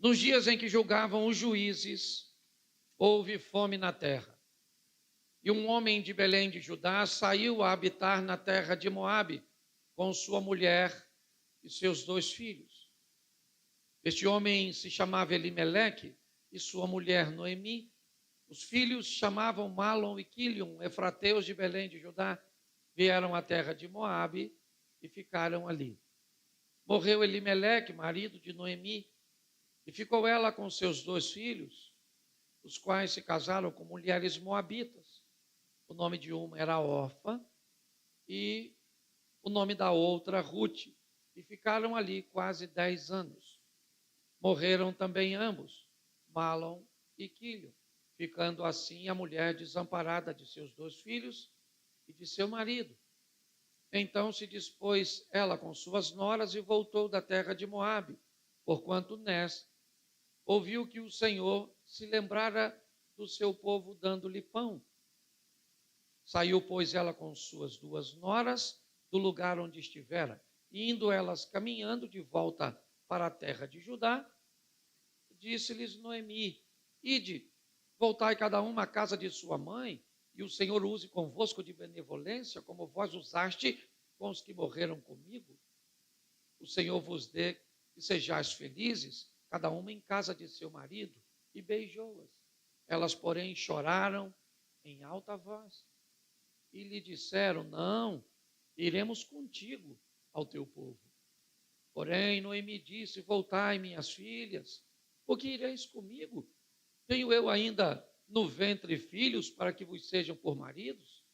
Nos dias em que julgavam os juízes, houve fome na terra. E um homem de Belém de Judá saiu a habitar na terra de Moabe, com sua mulher e seus 2 filhos. Este homem se chamava Elimeleque e sua mulher Noemi. Os filhos chamavam Malom e Quilion, efrateus de Belém de Judá, vieram à terra de Moabe e ficaram ali. Morreu Elimeleque, marido de Noemi, e ficou ela com seus 2 filhos, os quais se casaram com mulheres moabitas. O nome de uma era Orfa e o nome da outra Ruth, e ficaram ali quase 10 anos. Morreram também ambos, Malom e Quilion, ficando assim a mulher desamparada de seus 2 filhos e de seu marido. Então se dispôs ela com suas noras e voltou da terra de Moabe, porquanto Nés ouviu que o Senhor se lembrara do seu povo dando-lhe pão. Saiu, pois, ela com suas 2 noras do lugar onde estivera, e indo elas caminhando de volta para a terra de Judá, disse-lhes Noemi: Ide, voltai cada uma à casa de sua mãe, e o Senhor use convosco de benevolência, como vós usaste com os que morreram comigo. O Senhor vos dê que sejais felizes, cada uma em casa de seu marido. E beijou-as. Elas, porém, choraram em alta voz e lhe disseram: Não, iremos contigo ao teu povo. Porém, Noemi disse: Voltai, minhas filhas, porque ireis comigo? Tenho eu ainda no ventre filhos para que vos sejam por maridos?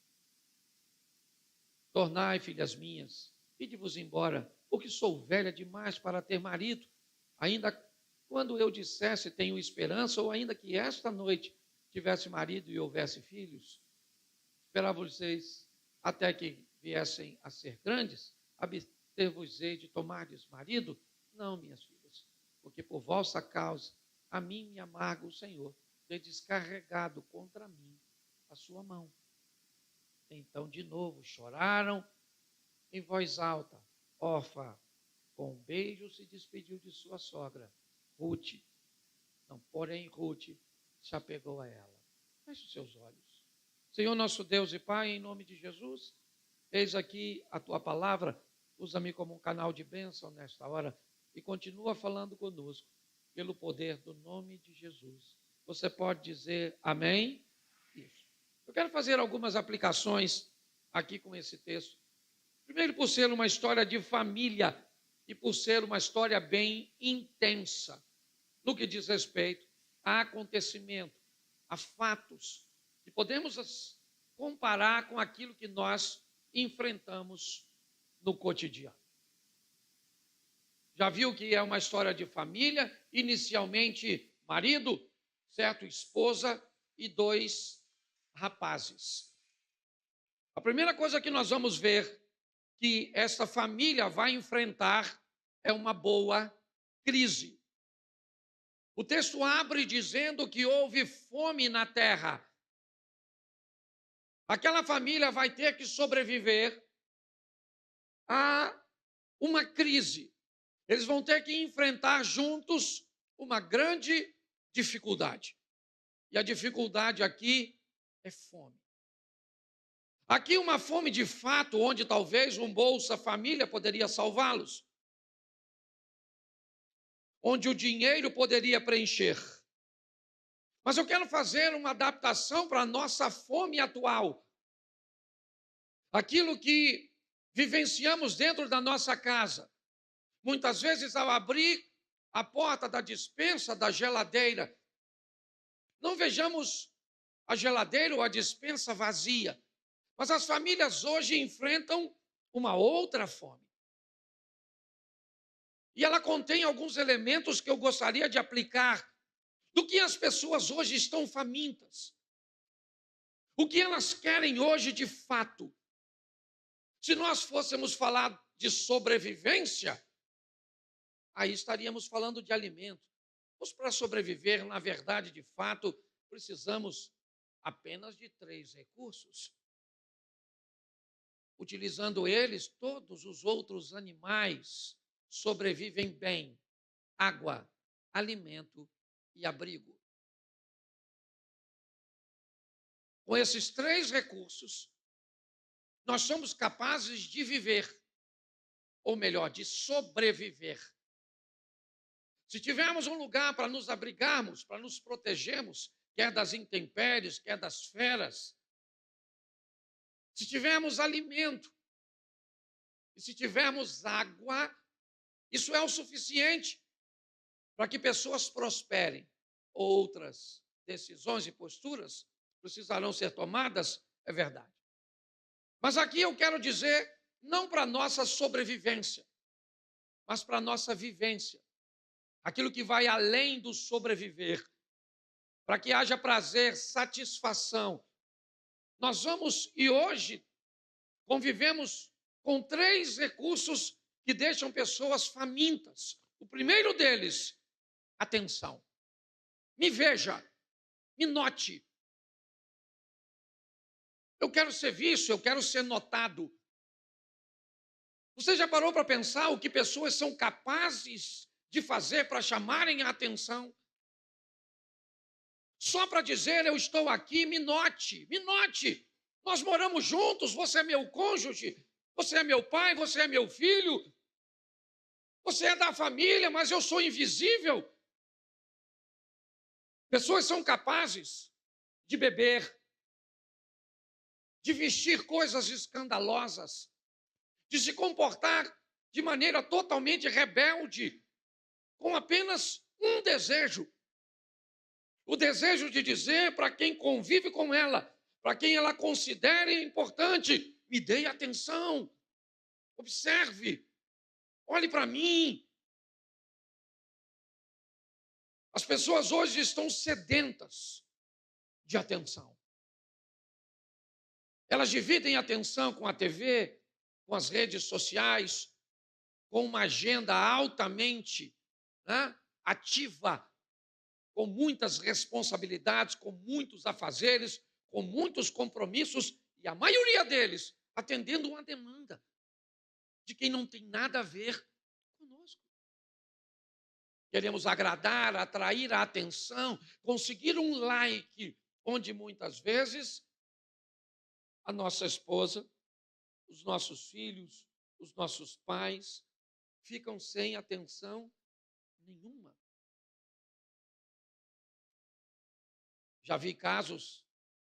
Tornai, filhas minhas, ide-vos embora, porque sou velha demais para ter marido. Ainda quando eu dissesse tenho esperança, ou ainda que esta noite tivesse marido e houvesse filhos, esperava vocês até que viessem a ser grandes, abster-vos-ei de tomardes marido? Não, minhas filhas, porque por vossa causa a mim me amarga o Senhor, ter descarregado contra mim a sua mão. Então de novo choraram em voz alta. Orfa, com um beijo, se despediu de sua sogra, Ruth. Porém, Ruth se apegou a ela. Feche os seus olhos. Senhor nosso Deus e Pai, em nome de Jesus, eis aqui a tua palavra, usa-me como um canal de bênção nesta hora e continua falando conosco, pelo poder do nome de Jesus. Você pode dizer amém? Isso. Eu quero fazer algumas aplicações aqui com esse texto. Primeiro, por ser uma história de família e por ser uma história bem intensa, no que diz respeito a acontecimento, a fatos, que podemos comparar com aquilo que nós enfrentamos no cotidiano. Já viu que é uma história de família, inicialmente marido, certo? Esposa e 2 rapazes. A primeira coisa que nós vamos ver que esta família vai enfrentar é uma boa crise. O texto abre dizendo que houve fome na terra. Aquela família vai ter que sobreviver a uma crise. Eles vão ter que enfrentar juntos uma grande dificuldade. E a dificuldade aqui é fome. Aqui uma fome de fato, onde talvez um Bolsa Família poderia salvá-los. Onde o dinheiro poderia preencher. Mas eu quero fazer uma adaptação para a nossa fome atual. Aquilo que vivenciamos dentro da nossa casa. Muitas vezes, ao abrir a porta da despensa, da geladeira, não vejamos a geladeira ou a despensa vazia. Mas as famílias hoje enfrentam uma outra fome. E ela contém alguns elementos que eu gostaria de aplicar do que as pessoas hoje estão famintas. O que elas querem hoje de fato. Se nós fôssemos falar de sobrevivência, aí estaríamos falando de alimento. Mas para sobreviver, na verdade, de fato, precisamos apenas de 3 recursos. Utilizando eles, todos os outros animais sobrevivem bem. Água, alimento e abrigo. Com esses 3 recursos, nós somos capazes de viver, ou melhor, de sobreviver. Se tivermos um lugar para nos abrigarmos, para nos protegermos, quer das intempéries, quer das feras, se tivermos alimento e se tivermos água, isso é o suficiente para que pessoas prosperem. Outras decisões e posturas precisarão ser tomadas, é verdade. Mas aqui eu quero dizer, não para a nossa sobrevivência, mas para a nossa vivência. Aquilo que vai além do sobreviver, para que haja prazer, satisfação. Nós vamos, e hoje, convivemos com 3 recursos que deixam pessoas famintas. O primeiro deles, atenção. Me veja, me note. Eu quero ser visto, eu quero ser notado. Você já parou para pensar o que pessoas são capazes de fazer para chamarem a atenção? Só para dizer, eu estou aqui, me note, me note. Nós moramos juntos, você é meu cônjuge, você é meu pai, você é meu filho, você é da família, mas eu sou invisível. Pessoas são capazes de beber, de vestir coisas escandalosas, de se comportar de maneira totalmente rebelde, com apenas um desejo. O desejo de dizer para quem convive com ela, para quem ela considere importante, me dê atenção, observe, olhe para mim. As pessoas hoje estão sedentas de atenção. Elas dividem atenção com a TV, com as redes sociais, com uma agenda altamente ativa, com muitas responsabilidades, com muitos afazeres, com muitos compromissos, e a maioria deles atendendo uma demanda de quem não tem nada a ver conosco. Queremos agradar, atrair a atenção, conseguir um like, onde muitas vezes a nossa esposa, os nossos filhos, os nossos pais ficam sem atenção nenhuma. Já vi casos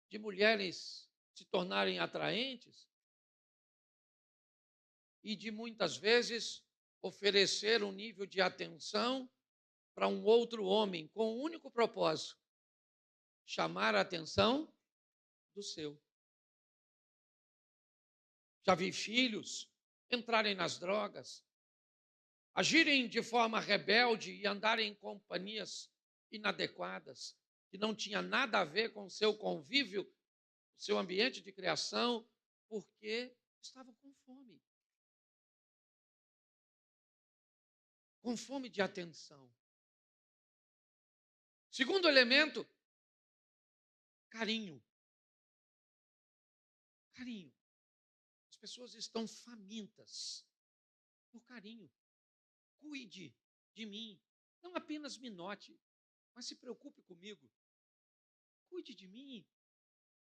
de mulheres se tornarem atraentes e de muitas vezes oferecer um nível de atenção para um outro homem com o único propósito: chamar a atenção do seu. Já vi filhos entrarem nas drogas, agirem de forma rebelde e andarem em companhias inadequadas, que não tinha nada a ver com o seu convívio, o seu ambiente de criação, porque estavam com fome. Com fome de atenção. Segundo elemento, carinho. Carinho. As pessoas estão famintas por carinho. Cuide de mim. Não apenas me note, mas se preocupe comigo. Cuide de mim.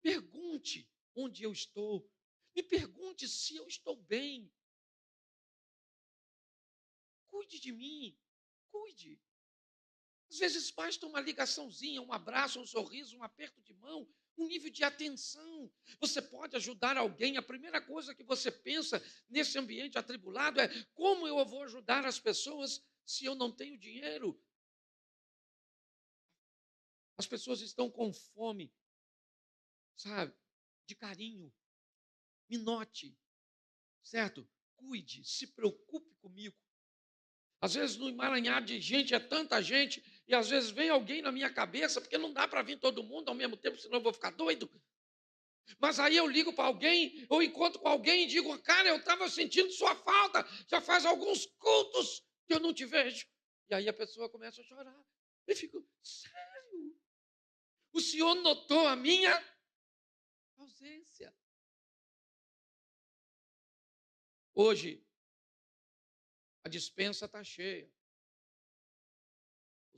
Pergunte onde eu estou. Me pergunte se eu estou bem. Cuide de mim. Cuide. Às vezes basta uma ligaçãozinha, um abraço, um sorriso, um aperto de mão, um nível de atenção. Você pode ajudar alguém. A primeira coisa que você pensa nesse ambiente atribulado é: como eu vou ajudar as pessoas se eu não tenho dinheiro? As pessoas estão com fome, sabe, de carinho. Me note, certo? Cuide, se preocupe comigo. Às vezes no emaranhado de gente é tanta gente, e às vezes vem alguém na minha cabeça, porque não dá para vir todo mundo ao mesmo tempo, senão eu vou ficar doido. Mas aí eu ligo para alguém, ou encontro com alguém e digo: cara, eu estava sentindo sua falta, já faz alguns cultos que eu não te vejo. E aí a pessoa começa a chorar. Eu fico: sério? O senhor notou a minha ausência? Hoje, a despensa está cheia.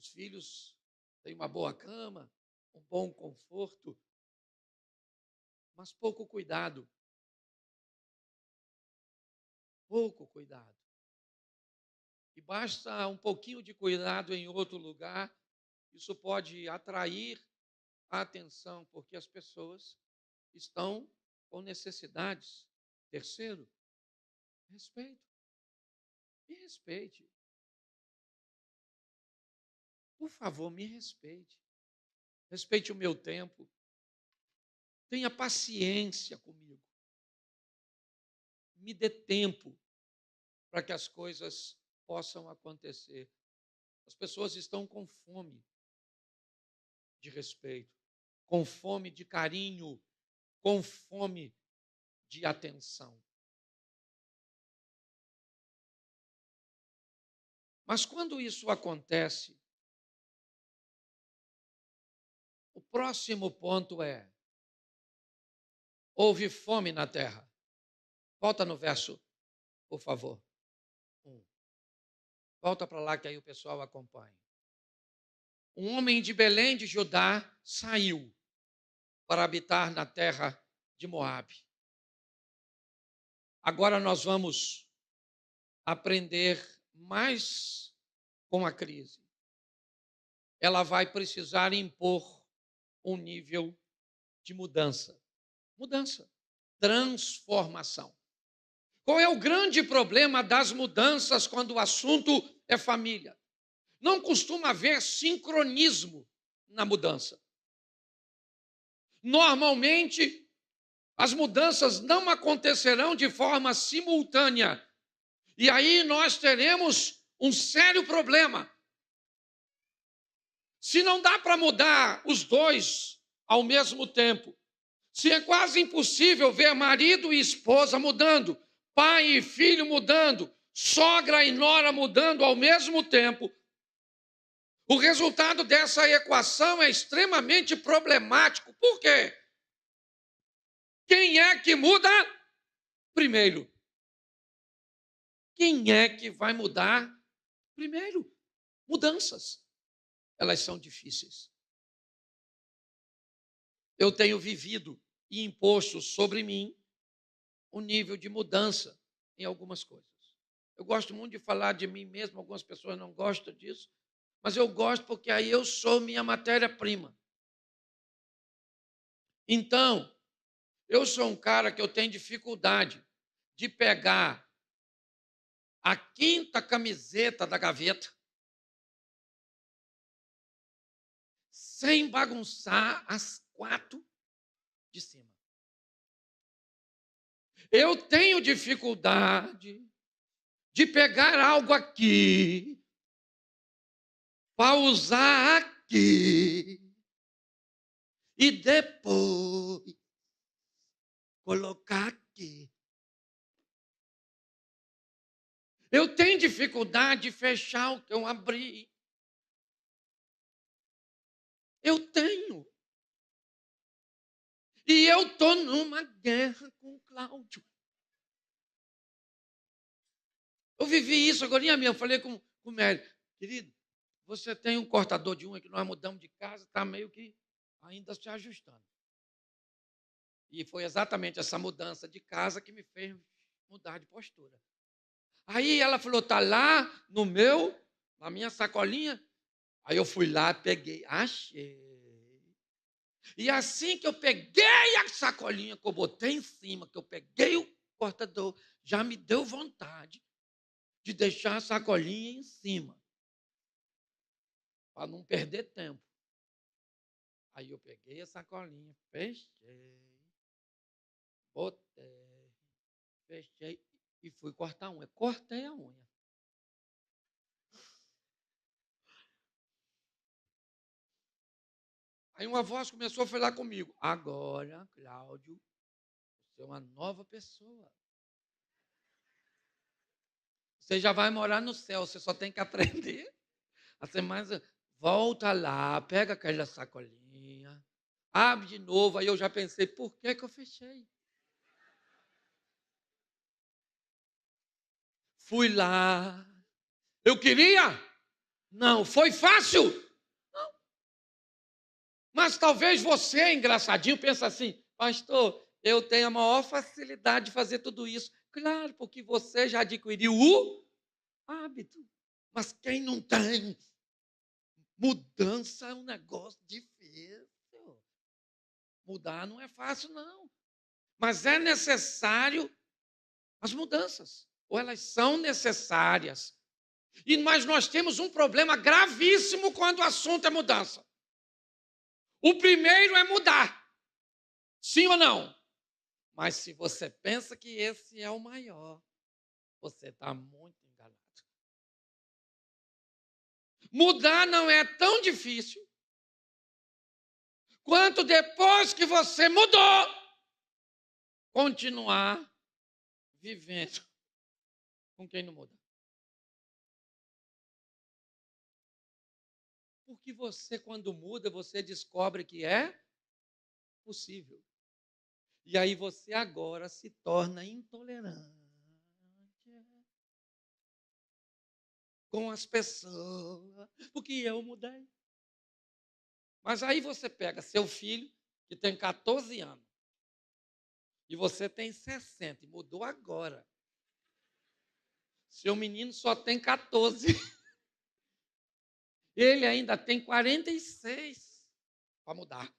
os filhos têm uma boa cama, um bom conforto, mas pouco cuidado. Pouco cuidado. E basta um pouquinho de cuidado em outro lugar, isso pode atrair a atenção, porque as pessoas estão com necessidades. Terceiro, respeito. Me respeite. Por favor, me respeite. Respeite o meu tempo. Tenha paciência comigo. Me dê tempo para que as coisas possam acontecer. As pessoas estão com fome de respeito, com fome de carinho, com fome de atenção. Mas quando isso acontece, o próximo ponto é: houve fome na terra. Volta no verso, por favor. 1. Volta para lá que aí o pessoal acompanha. Um homem de Belém de Judá saiu para habitar na terra de Moabe. Agora nós vamos aprender mais com a crise. Ela vai precisar impor um nível de mudança. Mudança, transformação. Qual é o grande problema das mudanças quando o assunto é família? Não costuma haver sincronismo na mudança. Normalmente, as mudanças não acontecerão de forma simultânea. E aí nós teremos um sério problema. Se não dá para mudar os dois ao mesmo tempo, se é quase impossível ver marido e esposa mudando, pai e filho mudando, sogra e nora mudando ao mesmo tempo, o resultado dessa equação é extremamente problemático. Por quê? Quem é que muda primeiro? Quem é que vai mudar primeiro? Mudanças. Elas são difíceis. Eu tenho vivido e imposto sobre mim um nível de mudança em algumas coisas. Eu gosto muito de falar de mim mesmo, algumas pessoas não gostam disso, mas eu gosto porque aí eu sou minha matéria-prima. Então, eu sou um cara que eu tenho dificuldade de pegar a quinta camiseta da gaveta sem bagunçar as 4 de cima. Eu tenho dificuldade de pegar algo aqui, pausar aqui e depois colocar aqui. Eu tenho dificuldade de fechar o que eu abri. Eu tenho. E eu estou numa guerra com o Cláudio. Eu vivi isso agora, eu falei com o Mério, querido, você tem um cortador de unha que nós mudamos de casa, está meio que ainda se ajustando. E foi exatamente essa mudança de casa que me fez mudar de postura. Aí ela falou, está lá na minha sacolinha. Aí eu fui lá, peguei, achei. E assim que eu peguei a sacolinha, que eu botei em cima, que eu peguei o cortador, já me deu vontade de deixar a sacolinha em cima, para não perder tempo. Aí eu peguei a sacolinha, fechei, botei, fechei e fui cortar a unha. Cortei a unha. Aí uma voz começou a falar comigo. Agora, Cláudio, você é uma nova pessoa. Você já vai morar no céu, você só tem que aprender a ser mais... Volta lá, pega aquela sacolinha, abre de novo. Aí eu já pensei, por que eu fechei? Fui lá. Eu queria Não. Foi fácil? Não. Mas talvez você, engraçadinho, pense assim, pastor, eu tenho a maior facilidade de fazer tudo isso. Claro, porque você já adquiriu o hábito. Mas quem não tem? Mudança é um negócio difícil. Mudar não é fácil, não. Mas é necessário as mudanças. Ou elas são necessárias. Mas nós temos um problema gravíssimo quando o assunto é mudança. O primeiro é mudar. Sim ou não? Mas se você pensa que esse é o maior, você está muito enganado. Mudar não é tão difícil quanto depois que você mudou, continuar vivendo com quem não muda. Porque você, quando muda, você descobre que é possível. E aí você agora se torna intolerante com as pessoas, porque eu mudei. Mas aí você pega seu filho, que tem 14 anos, e você tem 60, e mudou agora. Seu menino só tem 14. Ele ainda tem 46 para mudar.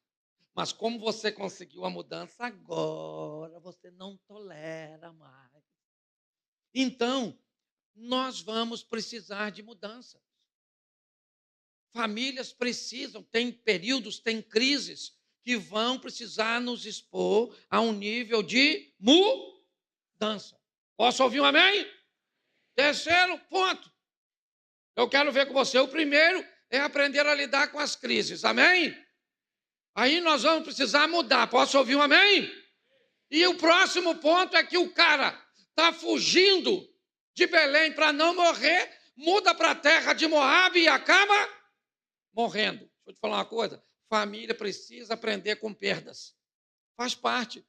Mas como você conseguiu a mudança agora, você não tolera mais. Então, nós vamos precisar de mudança. Famílias precisam, tem períodos, tem crises que vão precisar nos expor a um nível de mudança. Posso ouvir um amém? Terceiro ponto. Eu quero ver com você. O primeiro é aprender a lidar com as crises. Amém? Aí nós vamos precisar mudar. Posso ouvir um amém? E o próximo ponto é que o cara está fugindo de Belém para não morrer, muda para a terra de Moabe e acaba morrendo. Deixa eu te falar uma coisa. Família precisa aprender com perdas. Faz parte.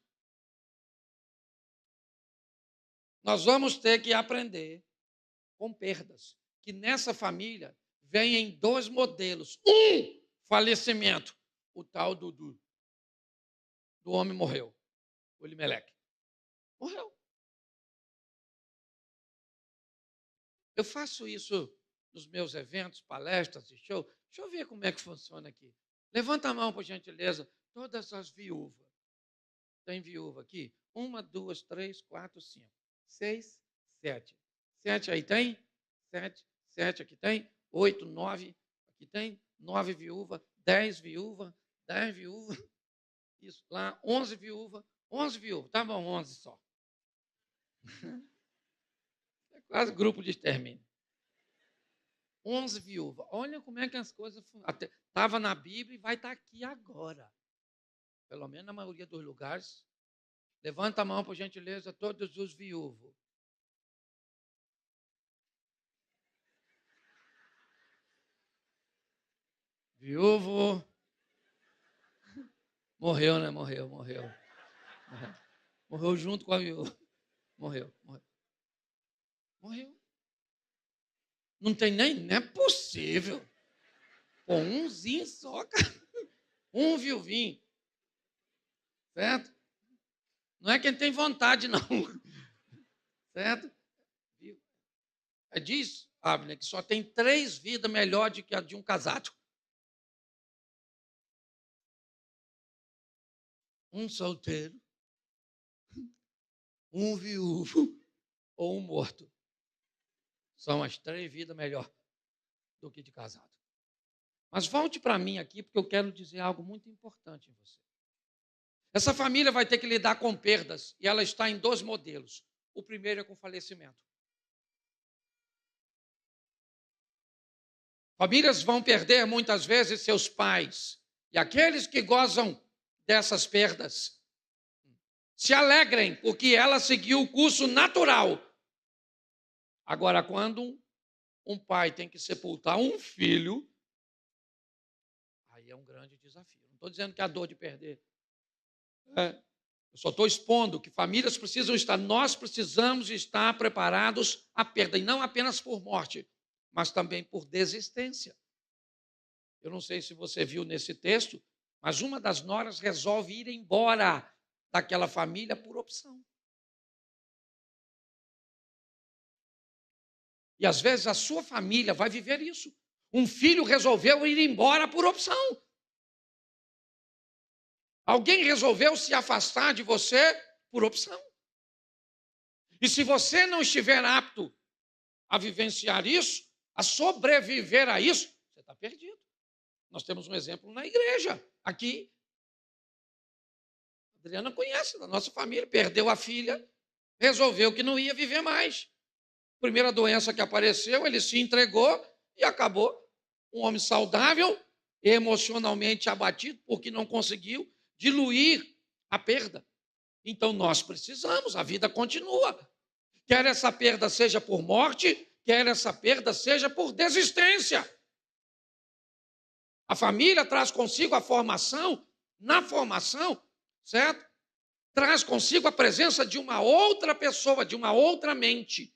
Nós vamos ter que aprender com perdas. Que nessa família vem em dois modelos. Um, falecimento. O tal do homem morreu. O Elimeleque. Morreu. Eu faço isso nos meus eventos, palestras e show. Deixa eu ver como é que funciona aqui. Levanta a mão, por gentileza. Todas as viúvas. Tem viúva aqui? 1, 2, 3, 4, 5, 6, 7. 7 aí tem? 7. 7 aqui tem? 8, 9. Aqui tem? 9 viúvas. 10 viúvas. 10 viúvas. Isso lá. 11 viúvas. 11 viúvas. Tá bom, 11 só. É quase grupo de extermínio. 11 viúvas. Olha como é que as coisas funcionam. Estava na Bíblia e vai estar aqui agora. Pelo menos na maioria dos lugares. Levanta a mão, por gentileza, todos os viúvos. Viúvo. Morreu, né? Morreu. Morreu junto com a viúva. Morreu. Não tem nem, não é possível. Pô, umzinho só, cara. Um viuvinho. Certo? Não é quem tem vontade, não. Certo? Diz, Abner, que só tem 3 vidas melhor do que a de um casado. Um solteiro, um viúvo ou um morto. São as 3 vidas melhor do que de casado. Mas volte para mim aqui, porque eu quero dizer algo muito importante em você. Essa família vai ter que lidar com perdas, e ela está em 2 modelos. O primeiro é com falecimento. Famílias vão perder muitas vezes seus pais. E aqueles que gozam dessas perdas se alegrem, porque ela seguiu o curso natural. Agora, quando um pai tem que sepultar um filho, aí é um grande desafio. Não estou dizendo que é a dor de perder. Eu só estou expondo que famílias precisam estar, nós precisamos estar preparados à perda, e não apenas por morte, mas também por desistência. Eu não sei se você viu nesse texto, mas uma das noras resolve ir embora daquela família por opção. E às vezes a sua família vai viver isso. Um filho resolveu ir embora por opção. Alguém resolveu se afastar de você por opção. E se você não estiver apto a vivenciar isso, a sobreviver a isso, você está perdido. Nós temos um exemplo na igreja. Aqui, a Adriana conhece, da nossa família, perdeu a filha, resolveu que não ia viver mais. Primeira doença que apareceu, ele se entregou e acabou. Um homem saudável, emocionalmente abatido, porque não conseguiu diluir a perda. Então nós precisamos, a vida continua. Quer essa perda seja por morte, quer essa perda seja por desistência. A família traz consigo a formação, na formação, certo? Traz consigo a presença de uma outra pessoa, de uma outra mente.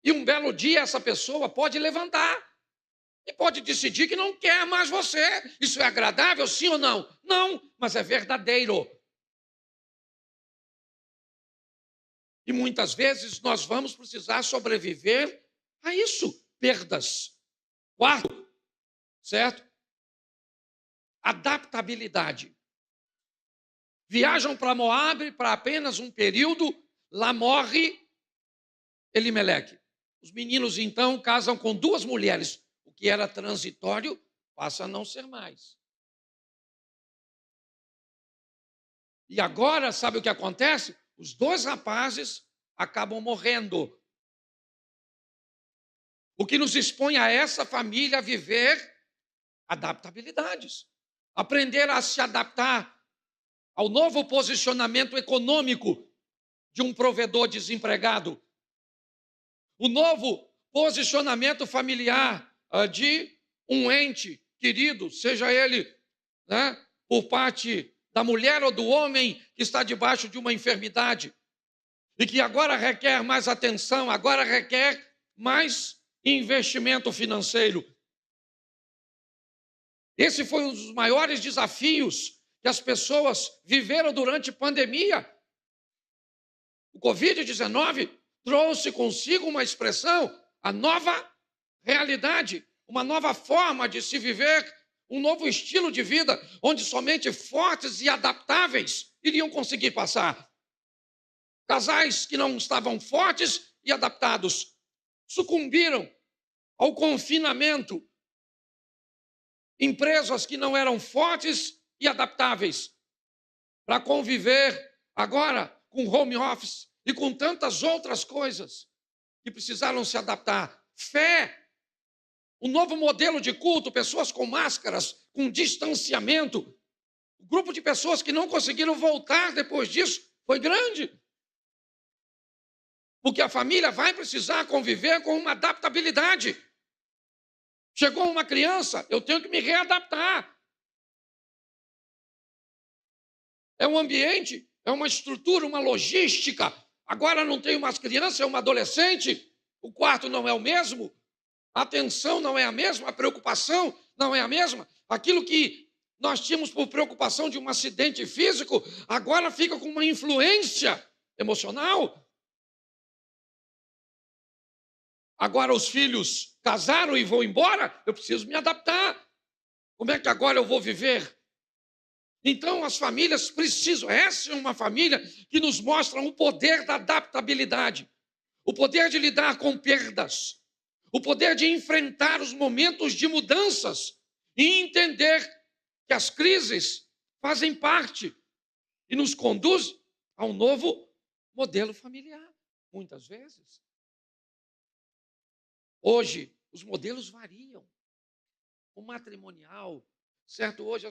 E um belo dia essa pessoa pode levantar e pode decidir que não quer mais você. Isso é agradável, sim ou não? Não, mas é verdadeiro. E muitas vezes nós vamos precisar sobreviver a isso. Perdas. Quarto, certo? Adaptabilidade. Viajam para Moabe para apenas um período, lá morre Elimeleque. Os meninos, então, casam com duas mulheres. O que era transitório passa a não ser mais. E agora, sabe o que acontece? Os dois rapazes acabam morrendo. O que nos expõe a essa família a viver adaptabilidades. Aprender a se adaptar ao novo posicionamento econômico de um provedor desempregado. O novo posicionamento familiar de um ente querido, seja ele, né, por parte da mulher ou do homem que está debaixo de uma enfermidade e que agora requer mais atenção, agora requer mais investimento financeiro. Esse foi um dos maiores desafios que as pessoas viveram durante a pandemia. O Covid-19 trouxe consigo uma expressão, a nova realidade, uma nova forma de se viver, um novo estilo de vida, onde somente fortes e adaptáveis iriam conseguir passar. Casais que não estavam fortes e adaptados sucumbiram ao confinamento. Empresas que não eram fortes e adaptáveis para conviver agora com home office e com tantas outras coisas que precisaram se adaptar. Fé, um novo modelo de culto, pessoas com máscaras, com distanciamento. O grupo de pessoas que não conseguiram voltar depois disso foi grande. Porque a família vai precisar conviver com uma adaptabilidade. Chegou uma criança, eu tenho que me readaptar. É um ambiente, é uma estrutura, uma logística. Agora não tenho mais criança, é uma adolescente. O quarto não é o mesmo. A atenção não é a mesma, a preocupação não é a mesma. Aquilo que nós tínhamos por preocupação de um acidente físico, agora fica com uma influência emocional. Agora os filhos casaram e vão embora, eu preciso me adaptar. Como é que agora eu vou viver? Então as famílias precisam, essa é uma família que nos mostra o poder da adaptabilidade, o poder de lidar com perdas, o poder de enfrentar os momentos de mudanças e entender que as crises fazem parte e nos conduz a um novo modelo familiar, muitas vezes. Hoje, os modelos variam. O matrimonial, certo? Hoje,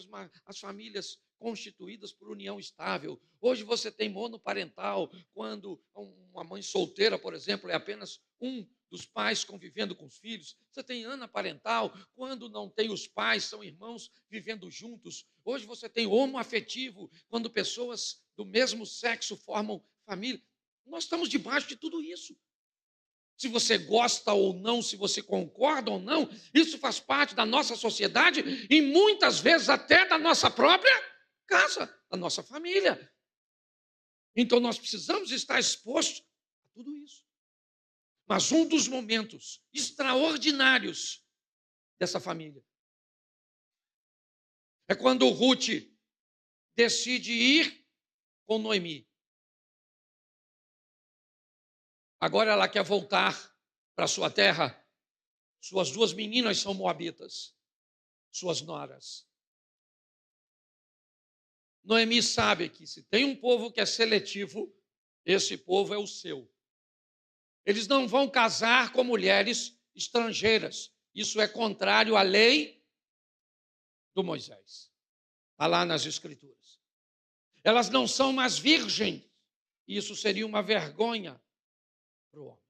as famílias constituídas por união estável. Hoje você tem monoparental, quando uma mãe solteira, por exemplo, é apenas um dos pais convivendo com os filhos. Você tem anaparental, quando não tem os pais, são irmãos vivendo juntos. Hoje você tem homoafetivo, quando pessoas do mesmo sexo formam família. Nós estamos debaixo de tudo isso. Se você gosta ou não, se você concorda ou não, isso faz parte da nossa sociedade e muitas vezes até da nossa própria casa, da nossa família. Então nós precisamos estar expostos a tudo isso. Mas um dos momentos extraordinários dessa família é quando Ruth decide ir com Noemi. Agora ela quer voltar para sua terra. Suas duas meninas são moabitas, suas noras. Noemi sabe que se tem um povo que é seletivo, esse povo é o seu. Eles não vão casar com mulheres estrangeiras. Isso é contrário à lei do Moisés. Está lá nas Escrituras. Elas não são mais virgens. Isso seria uma vergonha para o homem.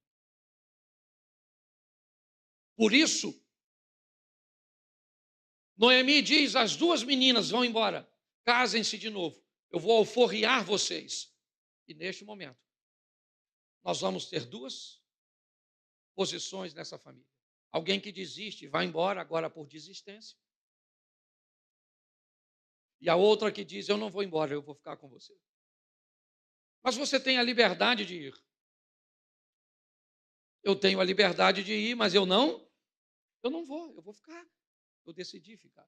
Por isso, Noemi diz: as duas meninas vão embora, casem-se de novo. Eu vou alforriar vocês. E neste momento, nós vamos ter duas posições nessa família. Alguém que desiste e vai embora agora por desistência. E a outra que diz: eu não vou embora, eu vou ficar com você. Mas você tem a liberdade de ir. Eu tenho a liberdade de ir, mas eu não vou, eu vou ficar. Eu decidi ficar.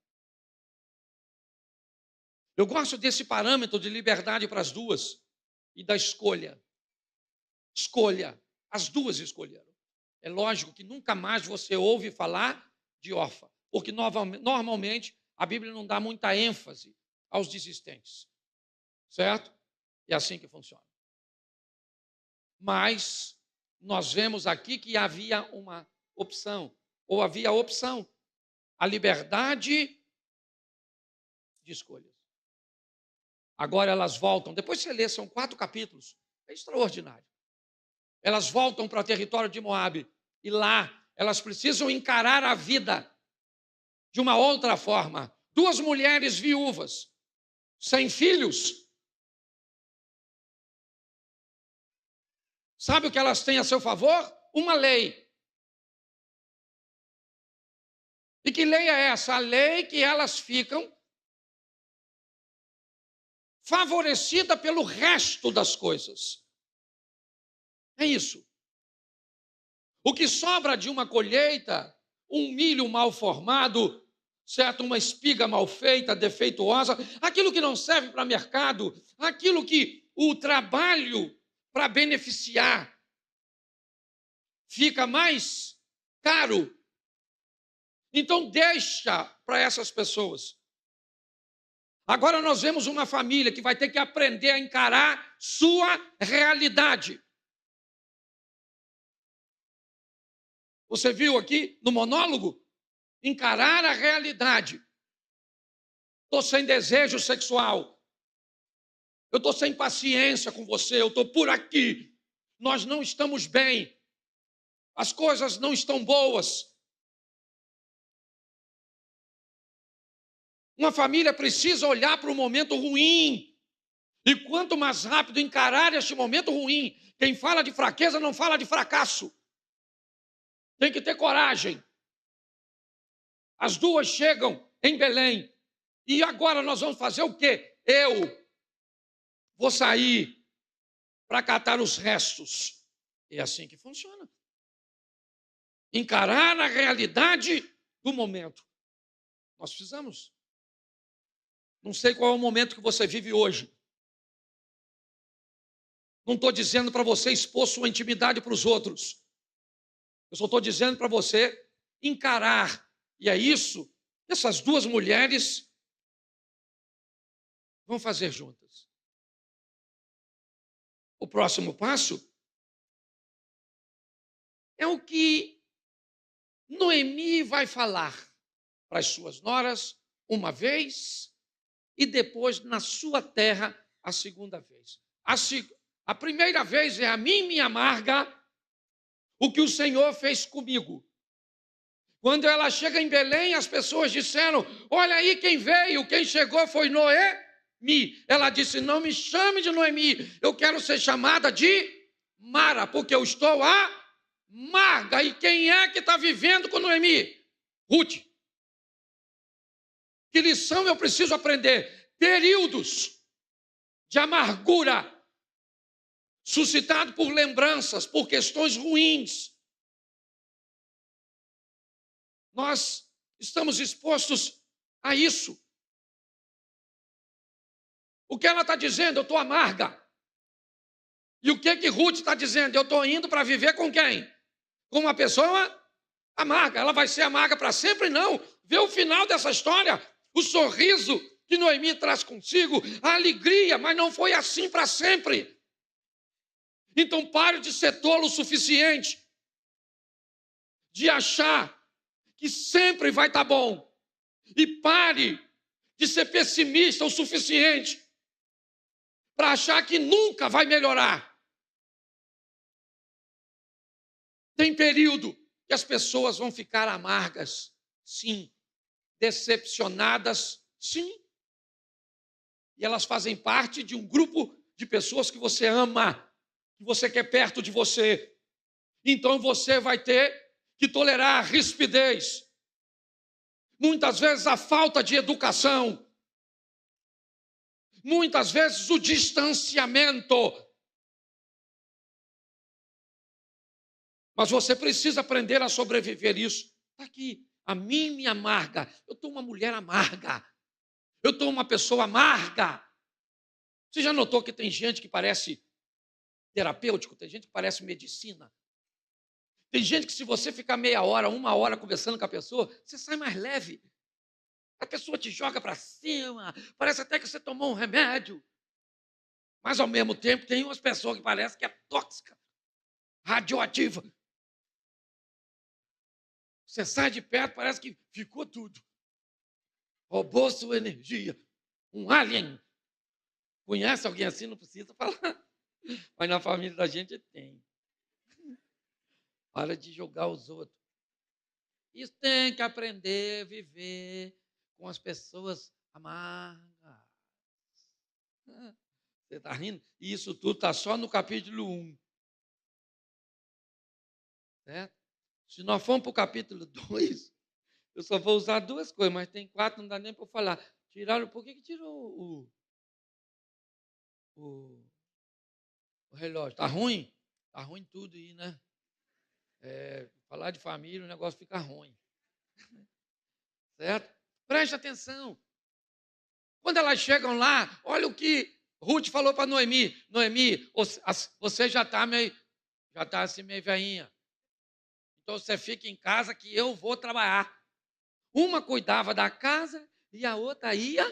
Eu gosto desse parâmetro de liberdade para as duas e da escolha. Escolha. As duas escolheram. É lógico que nunca mais você ouve falar de órfã, porque normalmente a Bíblia não dá muita ênfase aos desistentes. Certo? É assim que funciona. Mas nós vemos aqui que havia uma opção, ou havia a opção, a liberdade de escolhas. Agora elas voltam, depois você lê, são 4 capítulos, é extraordinário. Elas voltam para o território de Moabe, e lá elas precisam encarar a vida de uma outra forma. 2 mulheres viúvas, sem filhos. Sabe o que elas têm a seu favor? Uma lei. E que lei é essa? A lei que elas ficam favorecidas pelo resto das coisas. É isso. O que sobra de uma colheita, um milho mal formado, certo? Uma espiga mal feita, defeituosa, aquilo que não serve para mercado, aquilo que o trabalho para beneficiar fica mais caro. Então deixa para essas pessoas. Agora nós vemos uma família que vai ter que aprender a encarar sua realidade. Você viu aqui no monólogo? Encarar a realidade. Estou sem desejo sexual. Eu estou sem paciência com você. Eu estou por aqui. Nós não estamos bem. As coisas não estão boas. Uma família precisa olhar para o momento ruim. E quanto mais rápido encarar este momento ruim, quem fala de fraqueza não fala de fracasso. Tem que ter coragem. As duas chegam em Belém. E agora nós vamos fazer o quê? Eu vou sair para catar os restos. É assim que funciona. Encarar a realidade do momento. Nós precisamos. Não sei qual é o momento que você vive hoje. Não estou dizendo para você expor sua intimidade para os outros. Eu só estou dizendo para você encarar. E é isso que essas 2 mulheres vão fazer juntas. O próximo passo é o que Noemi vai falar para as suas noras uma vez e depois na sua terra a segunda vez. A primeira vez é: a mim me amarga o que o Senhor fez comigo. Quando ela chega em Belém, as pessoas disseram: olha aí quem veio, quem chegou foi Noemi. Ela disse: não me chame de Noemi, eu quero ser chamada de Mara, porque eu estou amarga. E quem é que está vivendo com Noemi? Ruth. Que lição eu preciso aprender? Períodos de amargura suscitado por lembranças, por questões ruins. Nós estamos expostos a isso. O que ela está dizendo? Eu estou amarga. E o que Ruth está dizendo? Eu estou indo para viver com quem? Com uma pessoa amarga. Ela vai ser amarga para sempre? Não. Vê o final dessa história. O sorriso que Noemi traz consigo, a alegria, mas não foi assim para sempre. Então pare de ser tolo o suficiente de achar que sempre vai estar bom. E pare de ser pessimista o suficiente para achar que nunca vai melhorar. Tem período que as pessoas vão ficar amargas, sim. Decepcionadas, sim. E elas fazem parte de um grupo de pessoas que você ama, que você quer perto de você. Então você vai ter que tolerar a rispidez. Muitas vezes a falta de educação. Muitas vezes o distanciamento. Mas você precisa aprender a sobreviver isso. Está aqui, a mim me amarga. Eu estou uma mulher amarga. Eu estou uma pessoa amarga. Você já notou que tem gente que parece terapêutico? Tem gente que parece medicina? Tem gente que se você ficar meia hora, uma hora conversando com a pessoa, você sai mais leve. A pessoa te joga para cima, parece até que você tomou um remédio. Mas, ao mesmo tempo, tem umas pessoas que parece que é tóxica, radioativa. Você sai de perto, parece que ficou tudo. Roubou sua energia. Um alien. Conhece alguém assim? Não precisa falar. Mas na família da gente tem. Para de julgar os outros. Isso tem que aprender a viver com as pessoas amargas. Você está rindo? E isso tudo está só no capítulo 1. Certo? Se nós formos para o capítulo 2, eu só vou usar 2 coisas, mas tem 4, não dá nem para eu falar. Tiraram, por que tirou o relógio? Está ruim? Está ruim tudo aí, né? Falar de família, o negócio fica ruim. Certo? Preste atenção. Quando elas chegam lá, olha o que Ruth falou para Noemi. Noemi, você já está assim meio velhinha. Então você fica em casa que eu vou trabalhar. Uma cuidava da casa e a outra ia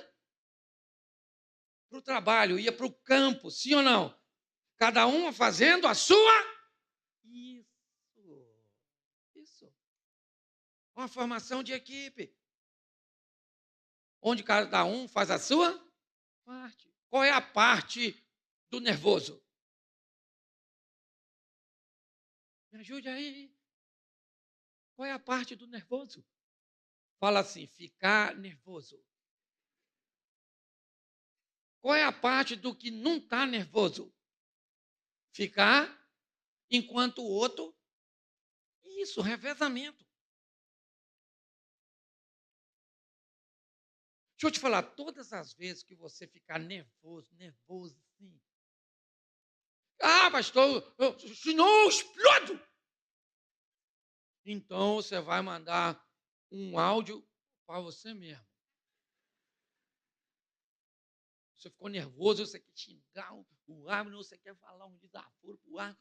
para o trabalho, ia para o campo, sim ou não? Cada uma fazendo a sua. Isso. Uma formação de equipe. Onde cada um faz a sua parte. Qual é a parte do nervoso? Me ajude aí. Qual é a parte do nervoso? Fala assim, ficar nervoso. Qual é a parte do que não está nervoso? Ficar enquanto o outro. Isso, revezamento. Deixa eu te falar, todas as vezes que você ficar nervoso assim. Ah, pastor, senão explodo. Então você vai mandar um áudio para você mesmo. Você ficou nervoso, você quer xingar o Abner, você quer falar um desaforo para o Abner.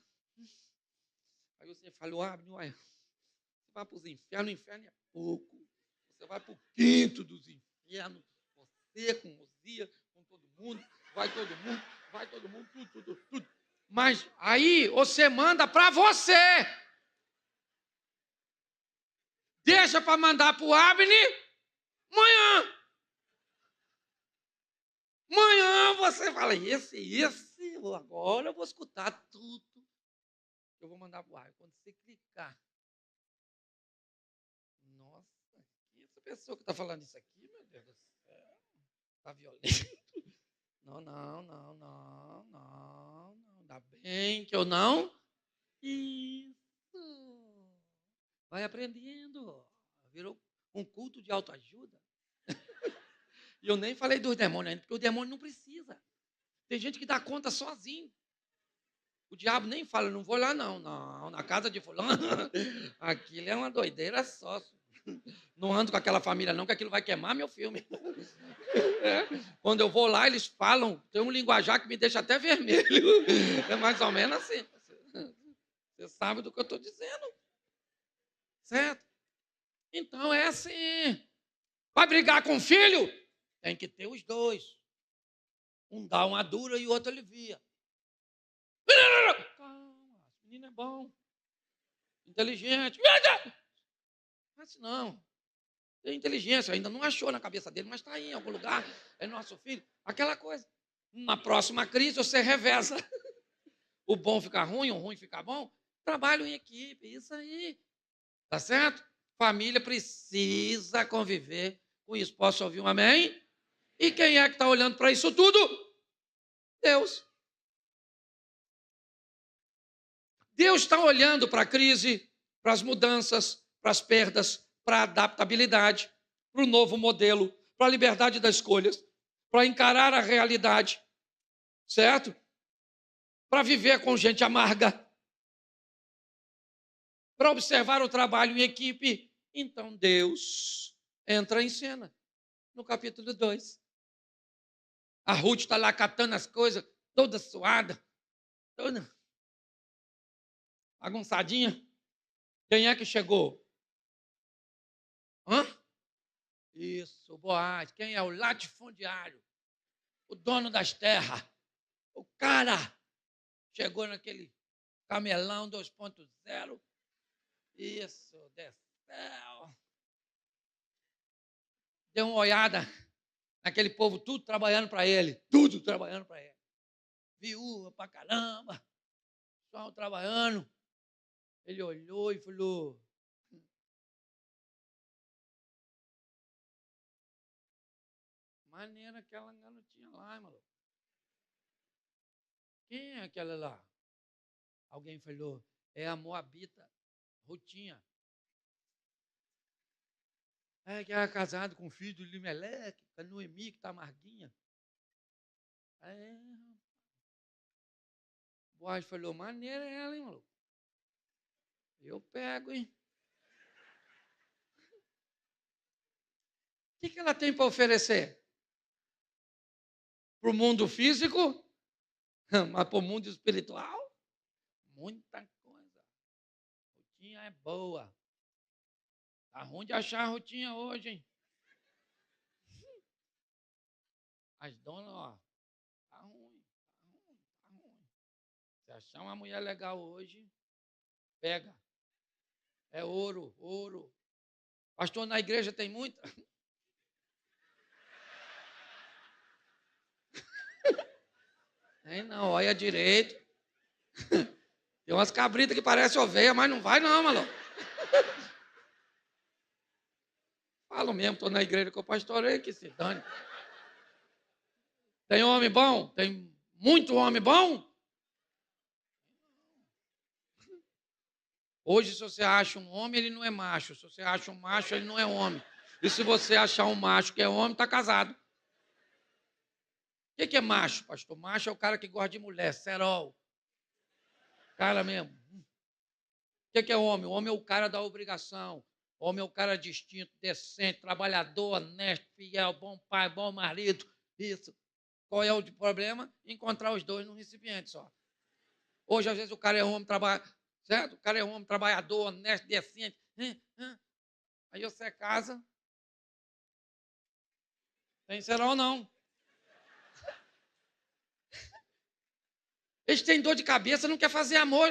Aí você fala, o Abner, você vai para os infernos, o inferno é pouco. Você vai para o quinto dos infernos, você com Osia, com todo mundo, vai todo mundo, tudo. Mas aí você manda para você. Deixa para mandar para o Abner amanhã. Amanhã você fala, esse, agora eu vou escutar tudo. Eu vou mandar para o Abner. Quando você clicar, nossa, essa pessoa que está falando isso aqui, meu Deus do céu, está violento. Não. Ainda bem que eu não. Isso. Vai aprendendo. Virou um culto de autoajuda. E eu nem falei dos demônios ainda, porque o demônio não precisa. Tem gente que dá conta sozinho. O diabo nem fala, não vou lá não, na casa de fulano. Aquilo é uma doideira só. Não ando com aquela família não, que aquilo vai queimar meu filme. É. Quando eu vou lá, eles falam, tem um linguajar que me deixa até vermelho. É mais ou menos assim. Você sabe do que eu estou dizendo. Certo? Então é assim. Vai brigar com o filho? Tem que ter os dois. Um dá uma dura e o outro alivia. Calma, esse menino é bom. Inteligente. Mas não. Tem inteligência, ainda não achou na cabeça dele, mas está aí em algum lugar. É nosso filho. Aquela coisa. Na próxima crise você reveza. O bom fica ruim, o ruim fica bom. Trabalho em equipe, isso aí. Tá certo? Família precisa conviver com isso. Posso ouvir um amém? E quem é que está olhando para isso tudo? Deus. Deus está olhando para a crise, para as mudanças, para as perdas, para a adaptabilidade, para o novo modelo, para a liberdade das escolhas, para encarar a realidade, certo? Para viver com gente amarga, para observar o trabalho em equipe. Então Deus entra em cena no capítulo 2. A Ruth está lá catando as coisas, toda suada, toda bagunçadinha. Quem é que chegou? Hã? Isso, o Boaz. Quem é? O latifundiário, o dono das terras. O cara chegou naquele camelão 2.0. Isso, desceu. Deu uma olhada naquele povo, tudo trabalhando para ele. Tudo trabalhando para ele. Viúva pra caramba. Só trabalhando. Ele olhou e falou: maneira aquela garotinha lá, maluco. Quem é aquela lá? Alguém falou: é a Moabita, Rutinha. É que era casado com o filho do Limeleque, a Noemi, que está amarguinha. É. Boaz falou: maneira é ela, hein, maluco? Eu pego, hein? O que ela tem para oferecer? Para o mundo físico? Mas para o mundo espiritual? Muita coisa. Rutinha é boa. Tá ruim de achar a Rutinha hoje, hein? As donas, ó, tá ruim, tá ruim, tá ruim. Se achar uma mulher legal hoje, pega. É ouro, ouro. Pastor, na igreja tem muita? Tem não, olha direito. Tem umas cabritas que parecem ovelha, mas não vai não, maluco. Falo mesmo, estou na igreja com o pastor aí, que se dane. Tem homem bom? Tem muito homem bom? Hoje, se você acha um homem, ele não é macho. Se você acha um macho, ele não é homem. E se você achar um macho que é homem, está casado. O que é macho, pastor? Macho é o cara que gosta de mulher, cerol. Cara mesmo. O que é homem? O homem é o cara da obrigação. O homem é o cara distinto, decente, trabalhador, honesto, fiel, bom pai, bom marido. Isso. Qual é o problema? Encontrar os dois num recipiente só. Hoje, às vezes, o cara é homem, certo? O cara é homem, trabalhador, honesto, decente. Aí você casa. Tem cerol não. Eles têm dor de cabeça, não quer fazer amor.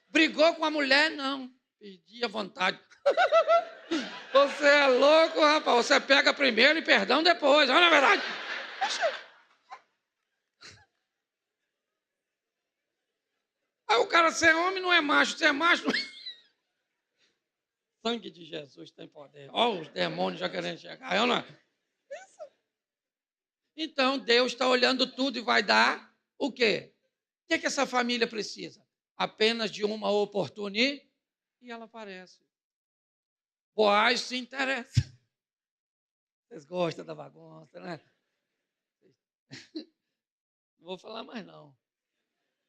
Brigou com a mulher, não. Perdi a vontade. Você é louco, rapaz. Você pega primeiro e perdão depois. Olha a verdade. Aí o cara, você é homem, não é macho. Você é macho. Não... Sangue de Jesus tem poder. Olha os demônios já querendo chegar. Eu não... Então, Deus está olhando tudo e vai dar o quê? O que essa família precisa? apenas de uma oportunidade, e ela aparece. Boaz se interessa. Vocês gostam da bagunça, né? Não vou falar mais, não.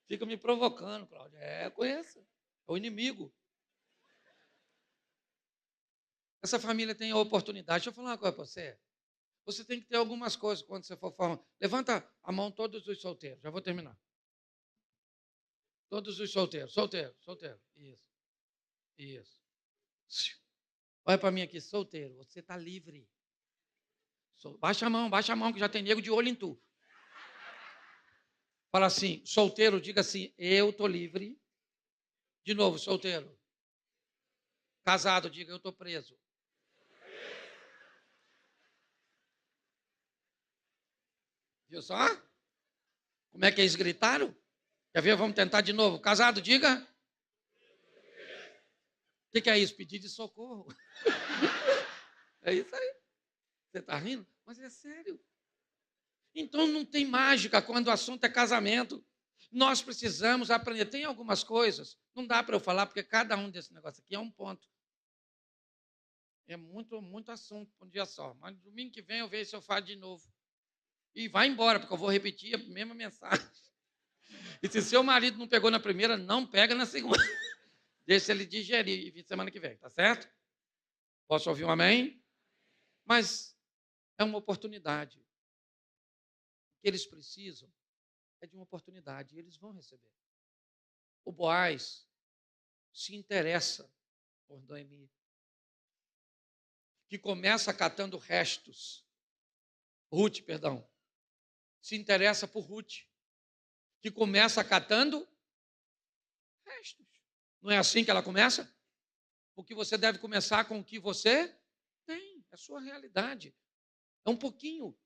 Fica me provocando, Cláudia. Eu conheço. É o inimigo. Essa família tem a oportunidade. Deixa eu falar uma coisa para você. Você tem que ter algumas coisas quando você for falar. Levanta a mão todos os solteiros. Já vou terminar. Todos os solteiros. Solteiro. Isso. Olha para mim aqui, solteiro. Você está livre. Baixa a mão, que já tem nego de olho em tu. Fala assim, solteiro, diga assim, eu estou livre. De novo, solteiro. Casado, diga, eu estou preso. Viu só? Como é que eles gritaram? Quer ver? Vamos tentar de novo. Casado, diga. O que é isso? Pedir de socorro. É isso aí. Você está rindo? Mas é sério. Então não tem mágica quando o assunto é casamento. Nós precisamos aprender. Tem algumas coisas, não dá para eu falar, porque cada um desse negócio aqui é um ponto. É muito assunto por um dia só. Mas domingo que vem eu vejo se eu falo de novo. E vai embora, porque eu vou repetir a mesma mensagem. E se seu marido não pegou na primeira, não pega na segunda. Deixa ele digerir semana que vem, tá certo? Posso ouvir um amém? Mas é uma oportunidade. O que eles precisam é de uma oportunidade e eles vão receber. O Boaz se interessa por Noemi, que começa catando restos. Ruth, perdão. Se interessa por Ruth, que começa catando restos. Não é assim que ela começa? Porque você deve começar com o que você tem, é a sua realidade. É um pouquinho.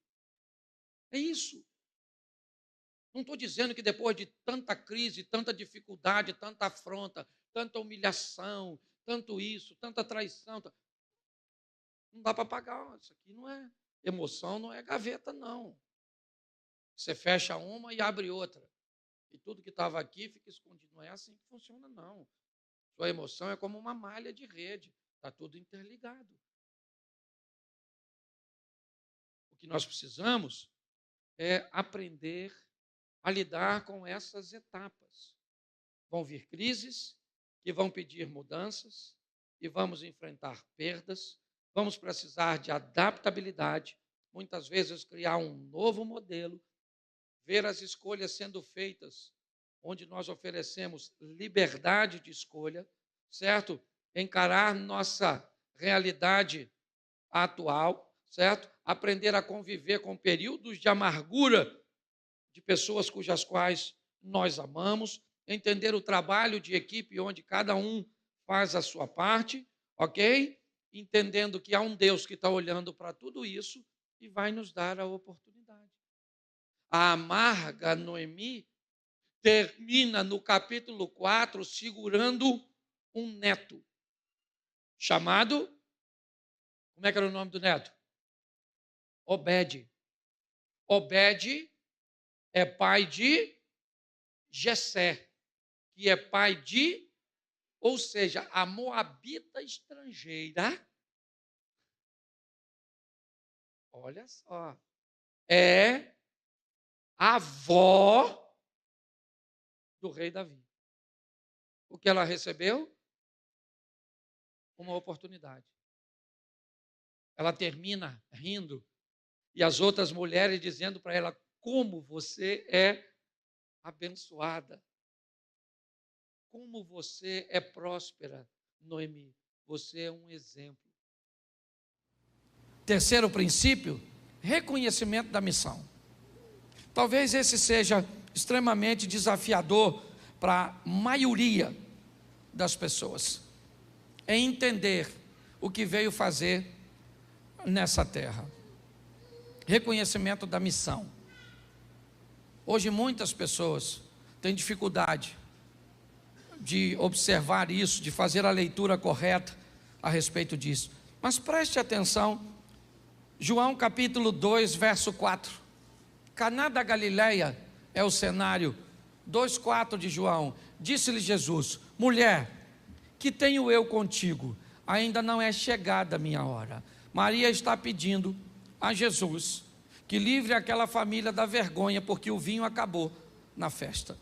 É isso. Não estou dizendo que depois de tanta crise, tanta dificuldade, tanta afronta, tanta humilhação, tanto isso, tanta traição, não dá para pagar. Isso aqui não é emoção, não é gaveta, não. Você fecha uma e abre outra. E tudo que estava aqui fica escondido. Não é assim que funciona, não. Sua emoção é como uma malha de rede. Está tudo interligado. O que nós precisamos é aprender a lidar com essas etapas. Vão vir crises que vão pedir mudanças e vamos enfrentar perdas. Vamos precisar de adaptabilidade. Muitas vezes criar um novo modelo. Ver as escolhas sendo feitas, onde nós oferecemos liberdade de escolha, certo? Encarar nossa realidade atual, certo? Aprender a conviver com períodos de amargura de pessoas cujas quais nós amamos, entender o trabalho de equipe onde cada um faz a sua parte, ok? Entendendo que há um Deus que está olhando para tudo isso e vai nos dar a oportunidade. A amarga Noemi termina no capítulo 4 segurando um neto chamado, como é que era o nome do neto? Obed. Obed é pai de Jessé, que é pai de, ou seja, a moabita estrangeira, olha só, é a avó do rei Davi. O que ela recebeu? Uma oportunidade. Ela termina rindo e as outras mulheres dizendo para ela como você é abençoada, como você é próspera, Noemi. Você é um exemplo. Terceiro princípio, reconhecimento da missão. Talvez esse seja extremamente desafiador para a maioria das pessoas. É entender o que veio fazer nessa terra. Reconhecimento da missão. Hoje muitas pessoas têm dificuldade de observar isso, de fazer a leitura correta a respeito disso. Mas preste atenção, João capítulo 2, verso 4. Caná da Galileia é o cenário 2,4 de João. Disse-lhe Jesus: mulher, que tenho eu contigo? Ainda não é chegada a minha hora. Maria está pedindo a Jesus que livre aquela família da vergonha, porque o vinho acabou na festa.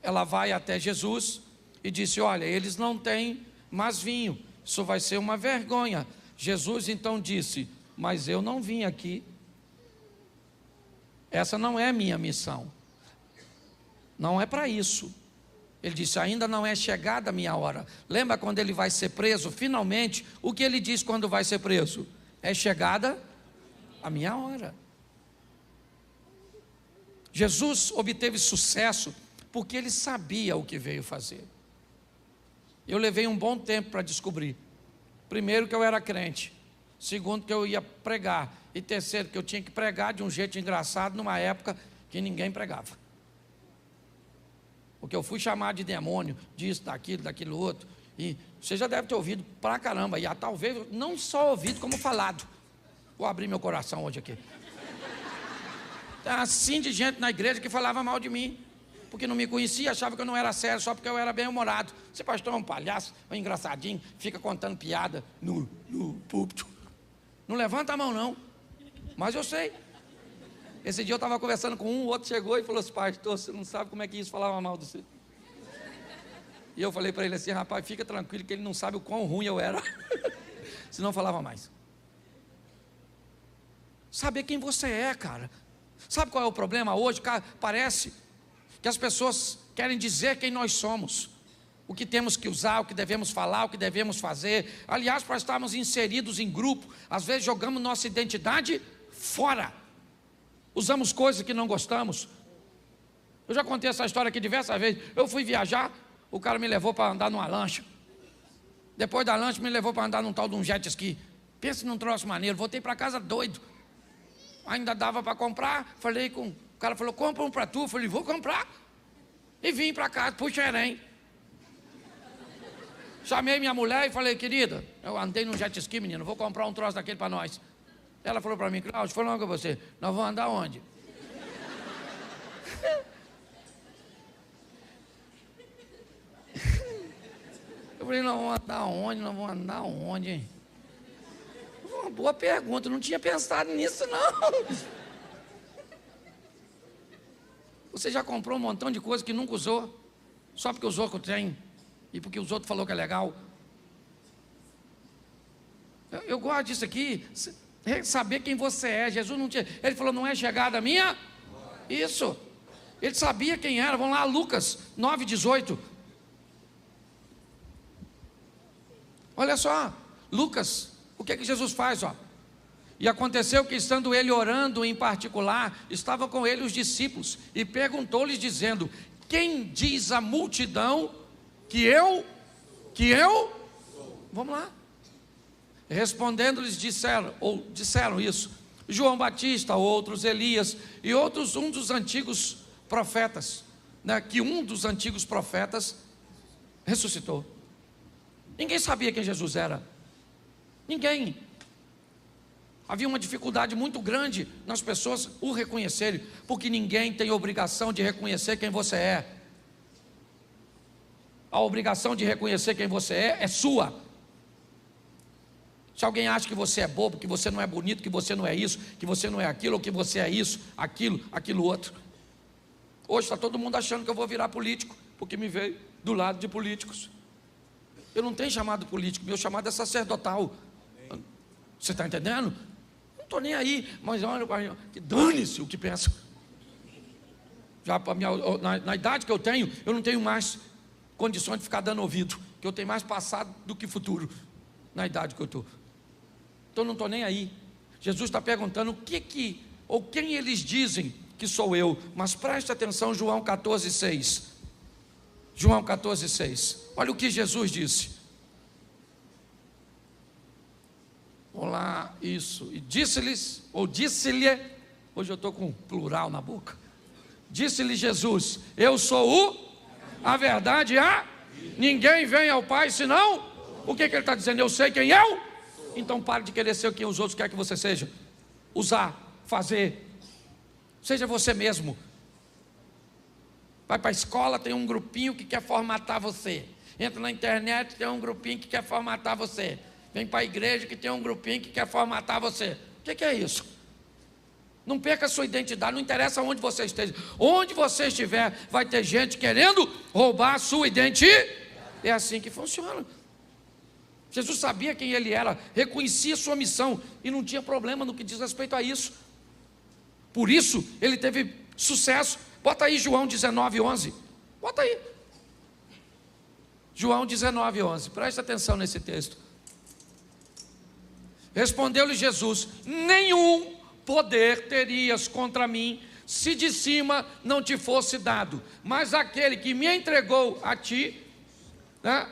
Ela vai até Jesus e disse: olha, eles não têm mais vinho, isso vai ser uma vergonha. Jesus então disse: mas eu não vim aqui, essa não é minha missão, não é para isso. Ele disse: ainda não é chegada a minha hora. Lembra quando ele vai ser preso? Finalmente, o que ele diz quando vai ser preso? É chegada a minha hora. Jesus obteve sucesso porque ele sabia o que veio fazer. Eu levei um bom tempo para descobrir. Primeiro, que eu era crente. Segundo, que eu ia pregar. E terceiro, que eu tinha que pregar de um jeito engraçado numa época que ninguém pregava. Porque eu fui chamado de demônio, disso, daquilo outro. E você já deve ter ouvido pra caramba. E talvez não só ouvido, como falado. Vou abrir meu coração hoje aqui. Tem assim de gente na igreja que falava mal de mim, porque não me conhecia, achava que eu não era sério, só porque eu era bem-humorado. Esse pastor é um palhaço, é um engraçadinho, fica contando piada no púlpito. Não levanta a mão não, mas eu sei. Esse dia eu estava conversando com um, o outro chegou e falou assim: pastor, você não sabe como é que isso falava mal de você. E eu falei para ele assim: rapaz, fica tranquilo que ele não sabe o quão ruim eu era. Senão falava mais. Saber quem você é, cara. Sabe qual é o problema hoje? Cara, parece que as pessoas querem dizer quem nós somos, o que temos que usar, o que devemos falar, o que devemos fazer. Aliás, para estarmos inseridos em grupo, às vezes jogamos nossa identidade fora, usamos coisas que não gostamos. Eu já contei essa história aqui diversas vezes. Eu fui viajar, o cara me levou para andar numa lancha. Depois da lancha me levou para andar num tal de um jet ski. Pensa num troço maneiro. Voltei para casa doido. Ainda dava para comprar. Falei com o cara, falou: compra um para tu. Eu falei: vou comprar. E vim para casa, pro Xerém. Chamei minha mulher e falei: querida, eu andei num jet ski, menino, vou comprar um troço daquele para nós. Ela falou para mim: Cláudio, falando com você, nós vamos andar onde? Eu falei: nós vamos andar onde? Nós vamos andar onde, hein? Uma boa pergunta, eu não tinha pensado nisso não. Você já comprou um montão de coisa que nunca usou, só porque os outros têm, e porque os outros falaram que é legal? Eu gosto disso aqui, saber quem você é. Jesus não tinha, ele falou: não é chegada a minha? Isso, ele sabia quem era. Vamos lá, Lucas 9,18. Olha só, Lucas, o que é que Jesus faz, ó? E aconteceu que, estando ele orando em particular, estavam com ele os discípulos, e perguntou-lhes dizendo: quem diz a multidão que eu? Vamos lá. Respondendo-lhes disseram isso: João Batista, outros Elias, e outros um dos antigos profetas, né, que um dos antigos profetas ressuscitou. Ninguém sabia quem Jesus era. Ninguém. Havia uma dificuldade muito grande nas pessoas o reconhecerem, porque ninguém tem obrigação de reconhecer quem você é. A obrigação de reconhecer quem você é sua. Se alguém acha que você é bobo, que você não é bonito, que você não é isso, que você não é aquilo, ou que você é isso, aquilo outro. Hoje está todo mundo achando que eu vou virar político, porque me veio do lado de políticos. Eu não tenho chamado político, meu chamado é sacerdotal. Você está entendendo? Não estou nem aí, mas olha, que dane-se o que pensa. Já na idade que eu tenho, eu não tenho mais condições de ficar dando ouvido, que eu tenho mais passado do que futuro, na idade que eu estou. Então não estou nem aí. Jesus está perguntando quem eles dizem que sou eu. Mas preste atenção, João 14,6. João 14,6. Olha o que Jesus disse. Vamos lá, isso. E disse-lhes, ou disse-lhe, hoje eu estou com plural na boca. Disse-lhe Jesus: eu sou a verdade, ninguém vem ao Pai senão. O que ele está dizendo? Eu sei quem eu. Então pare de querer ser quem os outros querem que você seja. Usar, fazer. Seja você mesmo. Vai para a escola, tem um grupinho que quer formatar você. Entra na internet, tem um grupinho que quer formatar você. Vem para a igreja que tem um grupinho que quer formatar você. O que é isso? Não perca a sua identidade, não interessa onde você esteja. Onde você estiver, vai ter gente querendo roubar a sua identidade. É assim que funciona. Jesus sabia quem ele era, reconhecia sua missão e não tinha problema no que diz respeito a isso. Por isso, ele teve sucesso. Bota aí João 19:11. Bota aí. João 19:11. Presta atenção nesse texto. Respondeu-lhe Jesus: nenhum poder terias contra mim, se de cima não te fosse dado. Mas aquele que me entregou a ti, né,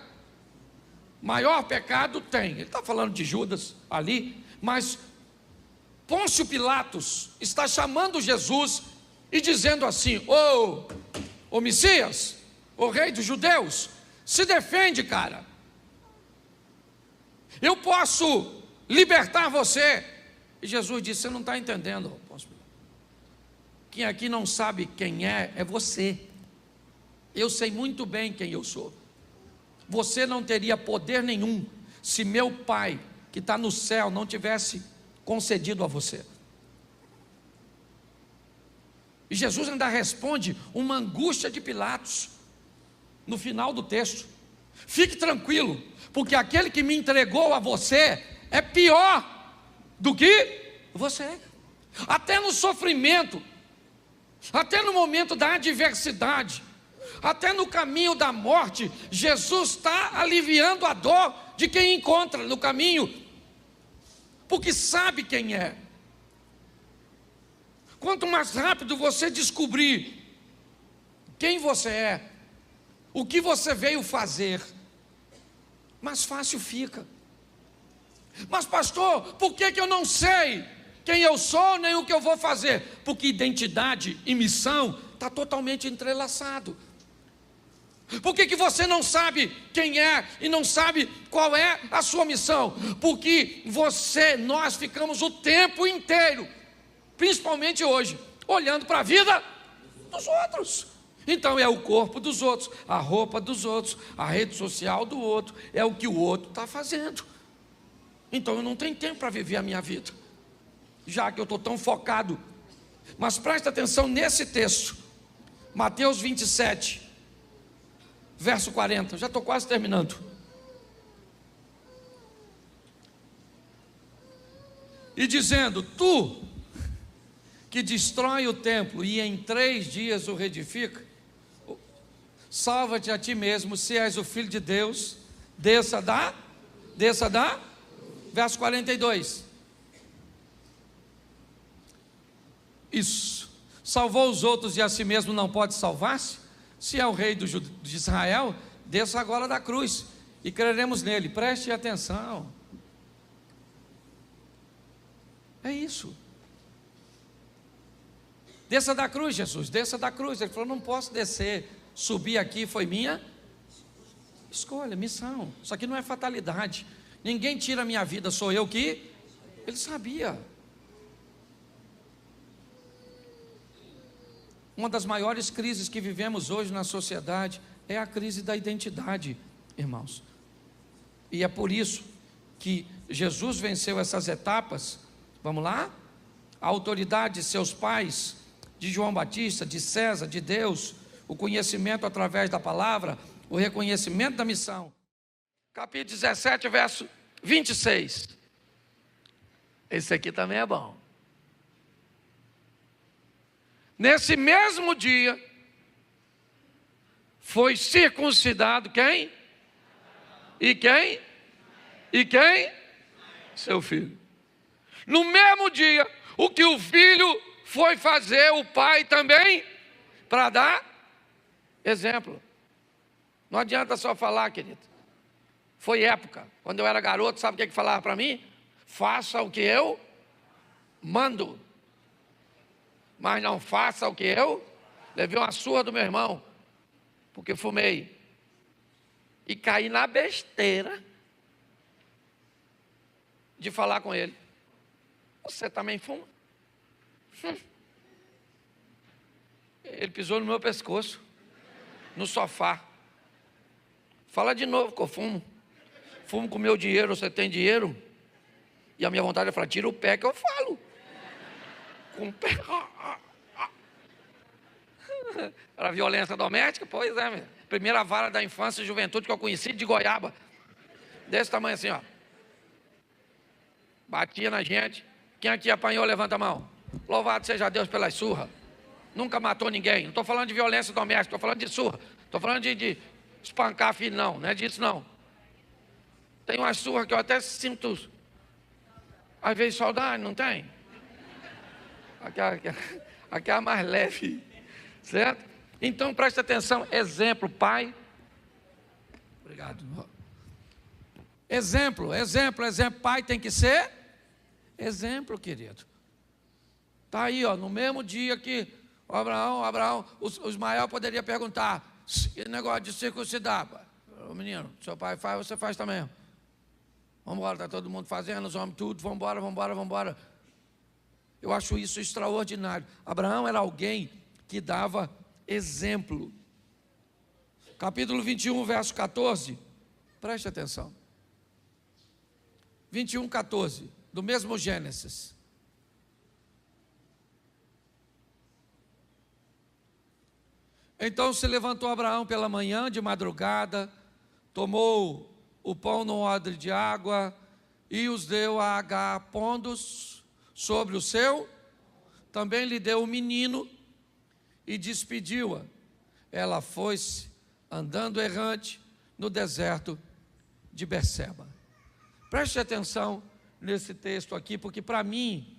maior pecado tem. Ele está falando de Judas ali, mas Pôncio Pilatos está chamando Jesus e dizendo assim: ô Messias, ô rei dos judeus, se defende, cara. Eu posso libertar você. E Jesus disse: você não está entendendo, Pôncio Pilatos. Quem aqui não sabe quem é você. Eu sei muito bem quem eu sou. Você não teria poder nenhum se meu Pai, que está no céu, não tivesse concedido a você. E Jesus ainda responde uma angústia de Pilatos no final do texto: fique tranquilo, porque aquele que me entregou a você é pior do que você. Até no sofrimento, até no momento da adversidade, até no caminho da morte, Jesus está aliviando a dor de quem encontra no caminho, porque sabe quem é. Quanto mais rápido você descobrir quem você é, o que você veio fazer, mais fácil fica. Mas pastor, por que eu não sei quem eu sou, nem o que eu vou fazer? Porque identidade e missão está totalmente entrelaçado. Por que você não sabe quem é e não sabe qual é a sua missão? Porque nós ficamos o tempo inteiro, principalmente hoje, olhando para a vida dos outros. Então é o corpo dos outros, a roupa dos outros, a rede social do outro, é o que o outro está fazendo. Então eu não tenho tempo para viver a minha vida, já que eu estou tão focado. Mas presta atenção nesse texto, Mateus 27, verso 40, já estou quase terminando. E dizendo: tu que destrói o templo e em 3 dias o reedifica, salva-te a ti mesmo, se és o Filho de Deus, desça da, verso 42. Isso. Salvou os outros e a si mesmo não pode salvar-se? Se é o rei de Israel, desça agora da cruz e creremos nele. Preste atenção. É isso. Desça da cruz, Jesus, desça da cruz. Ele falou: não posso descer, subir aqui foi minha escolha, missão. Isso aqui não é fatalidade. Ninguém tira a minha vida, sou eu que... Ele sabia. Uma das maiores crises que vivemos hoje na sociedade é a crise da identidade, irmãos. E é por isso que Jesus venceu essas etapas. Vamos lá? A autoridade de seus pais, de João Batista, de César, de Deus, o conhecimento através da palavra, o reconhecimento da missão. Capítulo 17, verso 26. Esse aqui também é bom. Nesse mesmo dia, foi circuncidado quem? E quem? E quem? Seu filho. No mesmo dia, o que o filho foi fazer, o pai também, para dar exemplo. Não adianta só falar, querido. Foi época, quando eu era garoto, sabe o que falava para mim? Faça o que eu mando, mas não faça o que eu... Levei uma surra do meu irmão, porque fumei, e caí na besteira de falar com ele: você também fuma? Ele pisou no meu pescoço. no sofá. Fala de novo que eu fumo. Fumo com o meu dinheiro, você tem dinheiro? E a minha vontade é falar, tira o pé que eu falo. Com o pé. Era violência doméstica? Pois é, meu. Primeira vara da infância e juventude que eu conheci, de goiaba. Desse tamanho assim, ó. Batia na gente. Quem aqui apanhou, levanta a mão. Louvado seja Deus pelas surras. Nunca matou ninguém. Não estou falando de violência doméstica, estou falando de surra. Estou falando de espancar filho, não é disso não. Tem umas surras que eu até sinto, às vezes, saudade, não tem? Aqui é a mais leve, certo? Então, presta atenção, exemplo, pai. Obrigado. Exemplo, pai tem que ser exemplo, querido. Está aí, ó, no mesmo dia que o Abraão, o Ismael poderia perguntar, que negócio de circuncidar? Ô menino, seu pai faz, você faz também. Vamos embora, está todo mundo fazendo, os homens tudo, vamos embora. Eu acho isso extraordinário. Abraão era alguém que dava exemplo. Capítulo 21, verso 14, preste atenção. 21, 14, do mesmo Gênesis. Então se levantou Abraão pela manhã, de madrugada, tomou o pão num odre de água e os deu a Agar, pondo-os sobre o seu. Também lhe deu o menino e despediu-a. Ela foi-se andando errante no deserto de Berseba. Preste atenção nesse texto aqui, porque para mim,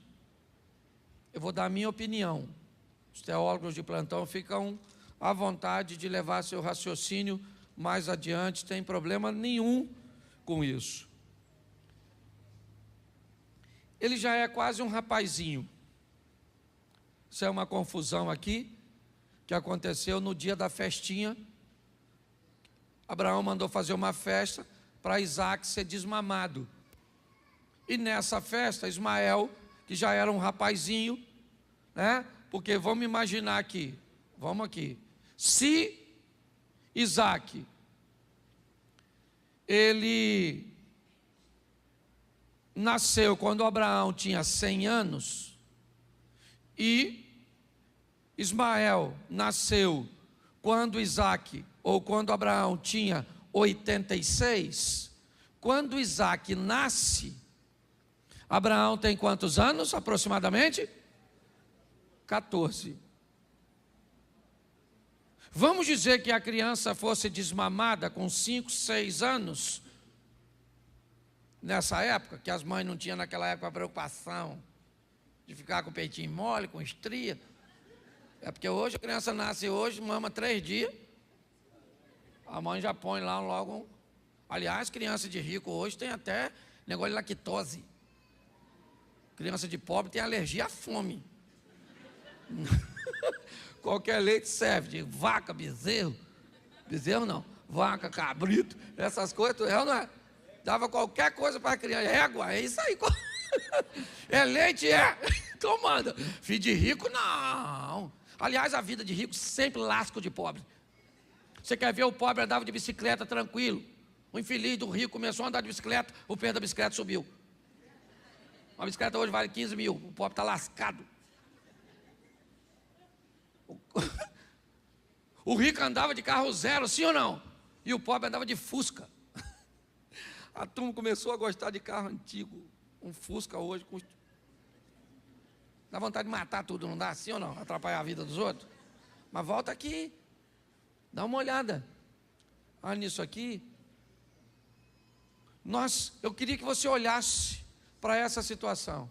eu vou dar a minha opinião. Os teólogos de plantão ficam à vontade de levar seu raciocínio mais adiante, tem problema nenhum com isso. Ele já é quase um rapazinho. Isso é uma confusão aqui, que aconteceu no dia da festinha. Abraão mandou fazer uma festa para Isaac ser desmamado. E nessa festa, Ismael, que já era um rapazinho, né? Porque vamos imaginar aqui, se Isaac, ele nasceu quando Abraão tinha 100 anos, e Ismael nasceu quando Isaac, ou quando Abraão tinha 86, quando Isaac nasce, Abraão tem quantos anos aproximadamente? 14. Vamos dizer que a criança fosse desmamada com 5, 6 anos, nessa época, que as mães não tinham naquela época a preocupação de ficar com o peitinho mole, com estria. É porque hoje a criança nasce hoje, mama 3 dias, a mãe já põe lá logo. Aliás, criança de rico hoje tem até negócio de lactose. Criança de pobre tem alergia à fome. Qualquer leite serve, de vaca, bezerro não, vaca, cabrito, essas coisas, eu não é. Dava qualquer coisa para a criança, égua, é isso aí. É leite, é, comanda. Filho de rico, não. Aliás, a vida de rico sempre lasca de pobre. Você quer ver o pobre andava de bicicleta tranquilo. O infeliz do rico começou a andar de bicicleta, o preço da bicicleta subiu. Uma bicicleta hoje vale 15 mil, o pobre está lascado. O rico andava de carro zero, sim ou não? E o pobre andava de Fusca. A turma começou a gostar de carro antigo. Um Fusca hoje custa. Dá vontade de matar tudo, não dá? Sim ou não? Atrapalhar a vida dos outros? Mas volta aqui. Dá uma olhada. Olha nisso aqui. Eu queria que você olhasse para essa situação.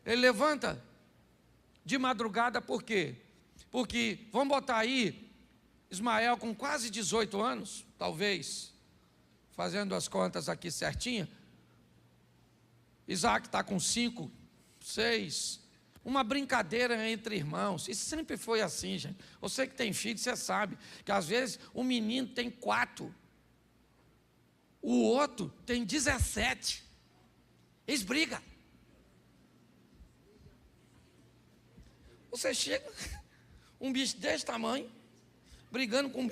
Ele levanta de madrugada, por quê? Porque, vamos botar aí, Ismael com quase 18 anos, talvez, fazendo as contas aqui certinha, Isaac está com 5, 6, uma brincadeira entre irmãos, e sempre foi assim, gente. Você que tem filho, você sabe, que às vezes um menino tem 4, o outro tem 17, eles brigam. Você chega, um bicho desse tamanho, brigando com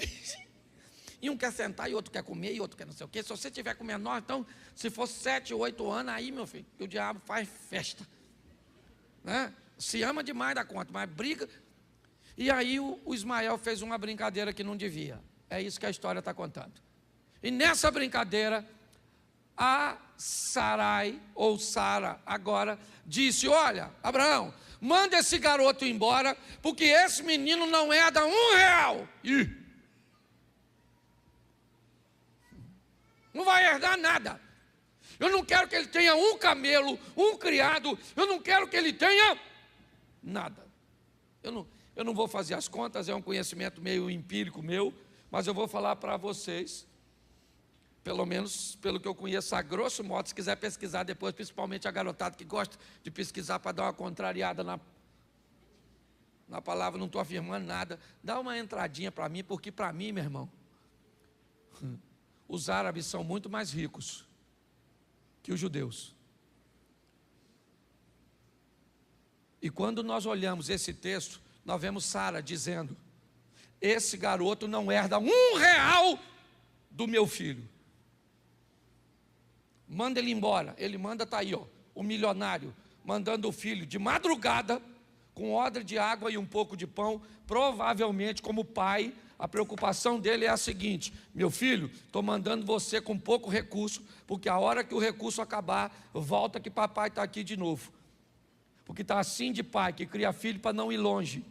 e um quer sentar, e outro quer comer, e outro quer não sei o quê. Se você tiver com menor, então, se for 7, 8 anos, aí, meu filho, o diabo faz festa, né? Se ama demais da conta, mas briga. E aí o Ismael fez uma brincadeira que não devia. É isso que a história está contando. E nessa brincadeira, a Sarai, ou Sara agora, disse: olha, Abraão, manda esse garoto embora, porque esse menino não é da R$1. Não vai herdar nada. Eu não quero que ele tenha um camelo, um criado, eu não quero que ele tenha nada. Eu não vou fazer as contas, é um conhecimento meio empírico meu, mas eu vou falar para vocês, pelo menos pelo que eu conheço a grosso modo. Se quiser pesquisar depois, principalmente a garotada que gosta de pesquisar para dar uma contrariada na palavra, não estou afirmando nada, dá uma entradinha para mim, porque para mim, meu irmão, os árabes são muito mais ricos que os judeus. E quando nós olhamos esse texto, nós vemos Sara dizendo: esse garoto não herda R$1 do meu filho. Manda ele embora. Ele manda, está aí, ó, o milionário, mandando o filho de madrugada, com odre de água e um pouco de pão. Provavelmente, como pai, a preocupação dele é a seguinte: meu filho, estou mandando você com pouco recurso, porque a hora que o recurso acabar, volta que papai está aqui de novo. Porque está assim de pai, que cria filho para não ir longe.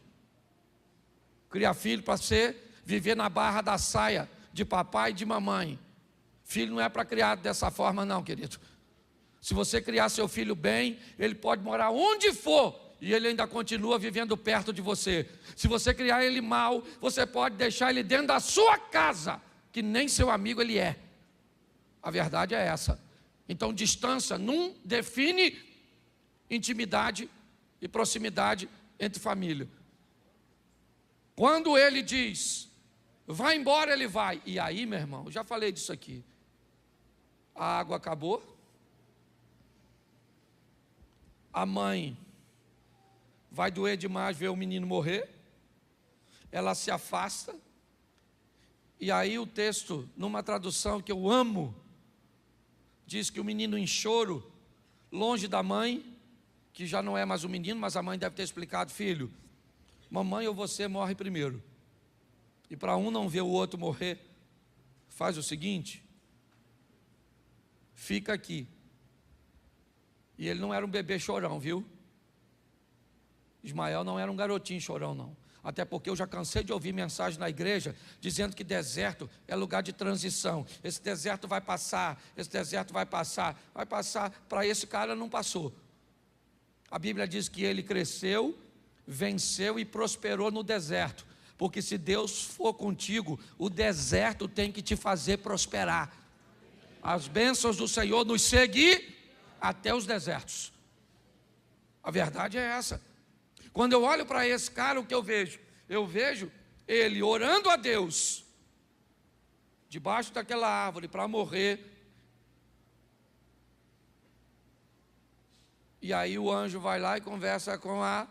Cria filho para viver na barra da saia de papai e de mamãe. Filho não é para criar dessa forma não, querido. Se você criar seu filho bem, ele pode morar onde for, e ele ainda continua vivendo perto de você. Se você criar ele mal, você pode deixar ele dentro da sua casa, que nem seu amigo ele é. A verdade é essa. Então, distância não define intimidade e proximidade entre família. Quando ele diz, vai embora, ele vai. E aí, meu irmão, eu já falei disso aqui. A água acabou. A mãe vai doer demais ver o menino morrer. Ela se afasta. E aí o texto, numa tradução que eu amo, diz que o menino em choro, longe da mãe, que já não é mais um menino, mas a mãe deve ter explicado: filho, mamãe ou você morre primeiro. E para um não ver o outro morrer, faz o seguinte: fica aqui. E ele não era um bebê chorão, viu? Ismael não era um garotinho chorão, não. Até porque eu já cansei de ouvir mensagem na igreja dizendo que deserto é lugar de transição. Esse deserto vai passar, esse deserto vai passar. Vai passar, para esse cara não passou. A Bíblia diz que ele cresceu, venceu e prosperou no deserto. Porque se Deus for contigo, o deserto tem que te fazer prosperar. As bênçãos do Senhor nos seguem até os desertos. A verdade é essa. Quando eu olho para esse cara, o que eu vejo? Eu vejo ele orando a Deus, debaixo daquela árvore para morrer. E aí o anjo vai lá e conversa com a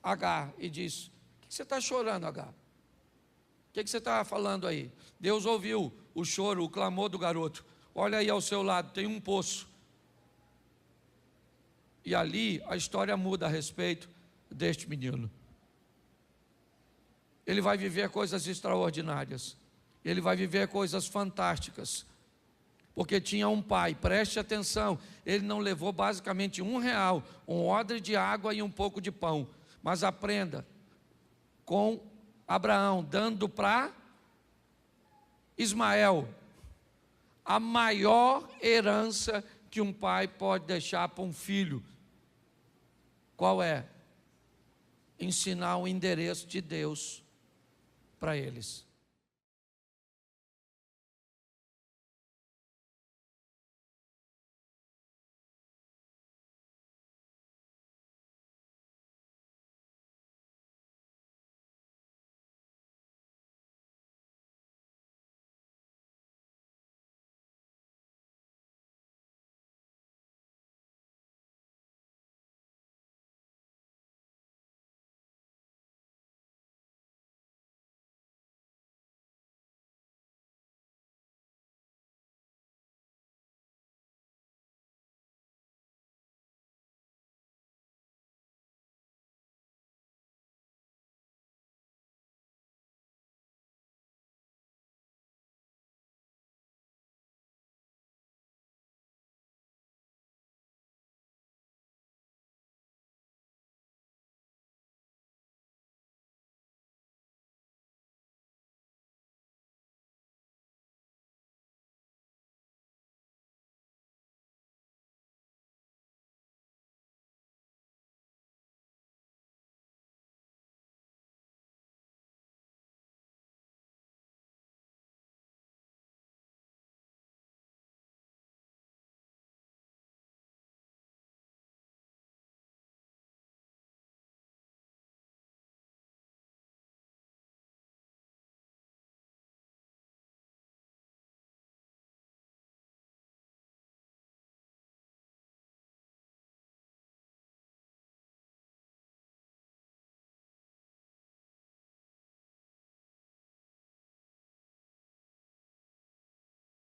Agar e diz: o que você está chorando, Agar? O que você está falando aí? Deus ouviu o choro, o clamor do garoto. Olha aí ao seu lado, tem um poço. E ali a história muda a respeito deste menino. Ele vai viver coisas extraordinárias. Ele vai viver coisas fantásticas. Porque tinha um pai, preste atenção, ele não levou basicamente R$1, um odre de água e um pouco de pão. Mas aprenda com Abraão, dando para Ismael a maior herança que um pai pode deixar para um filho. Qual é? Ensinar o endereço de Deus para eles.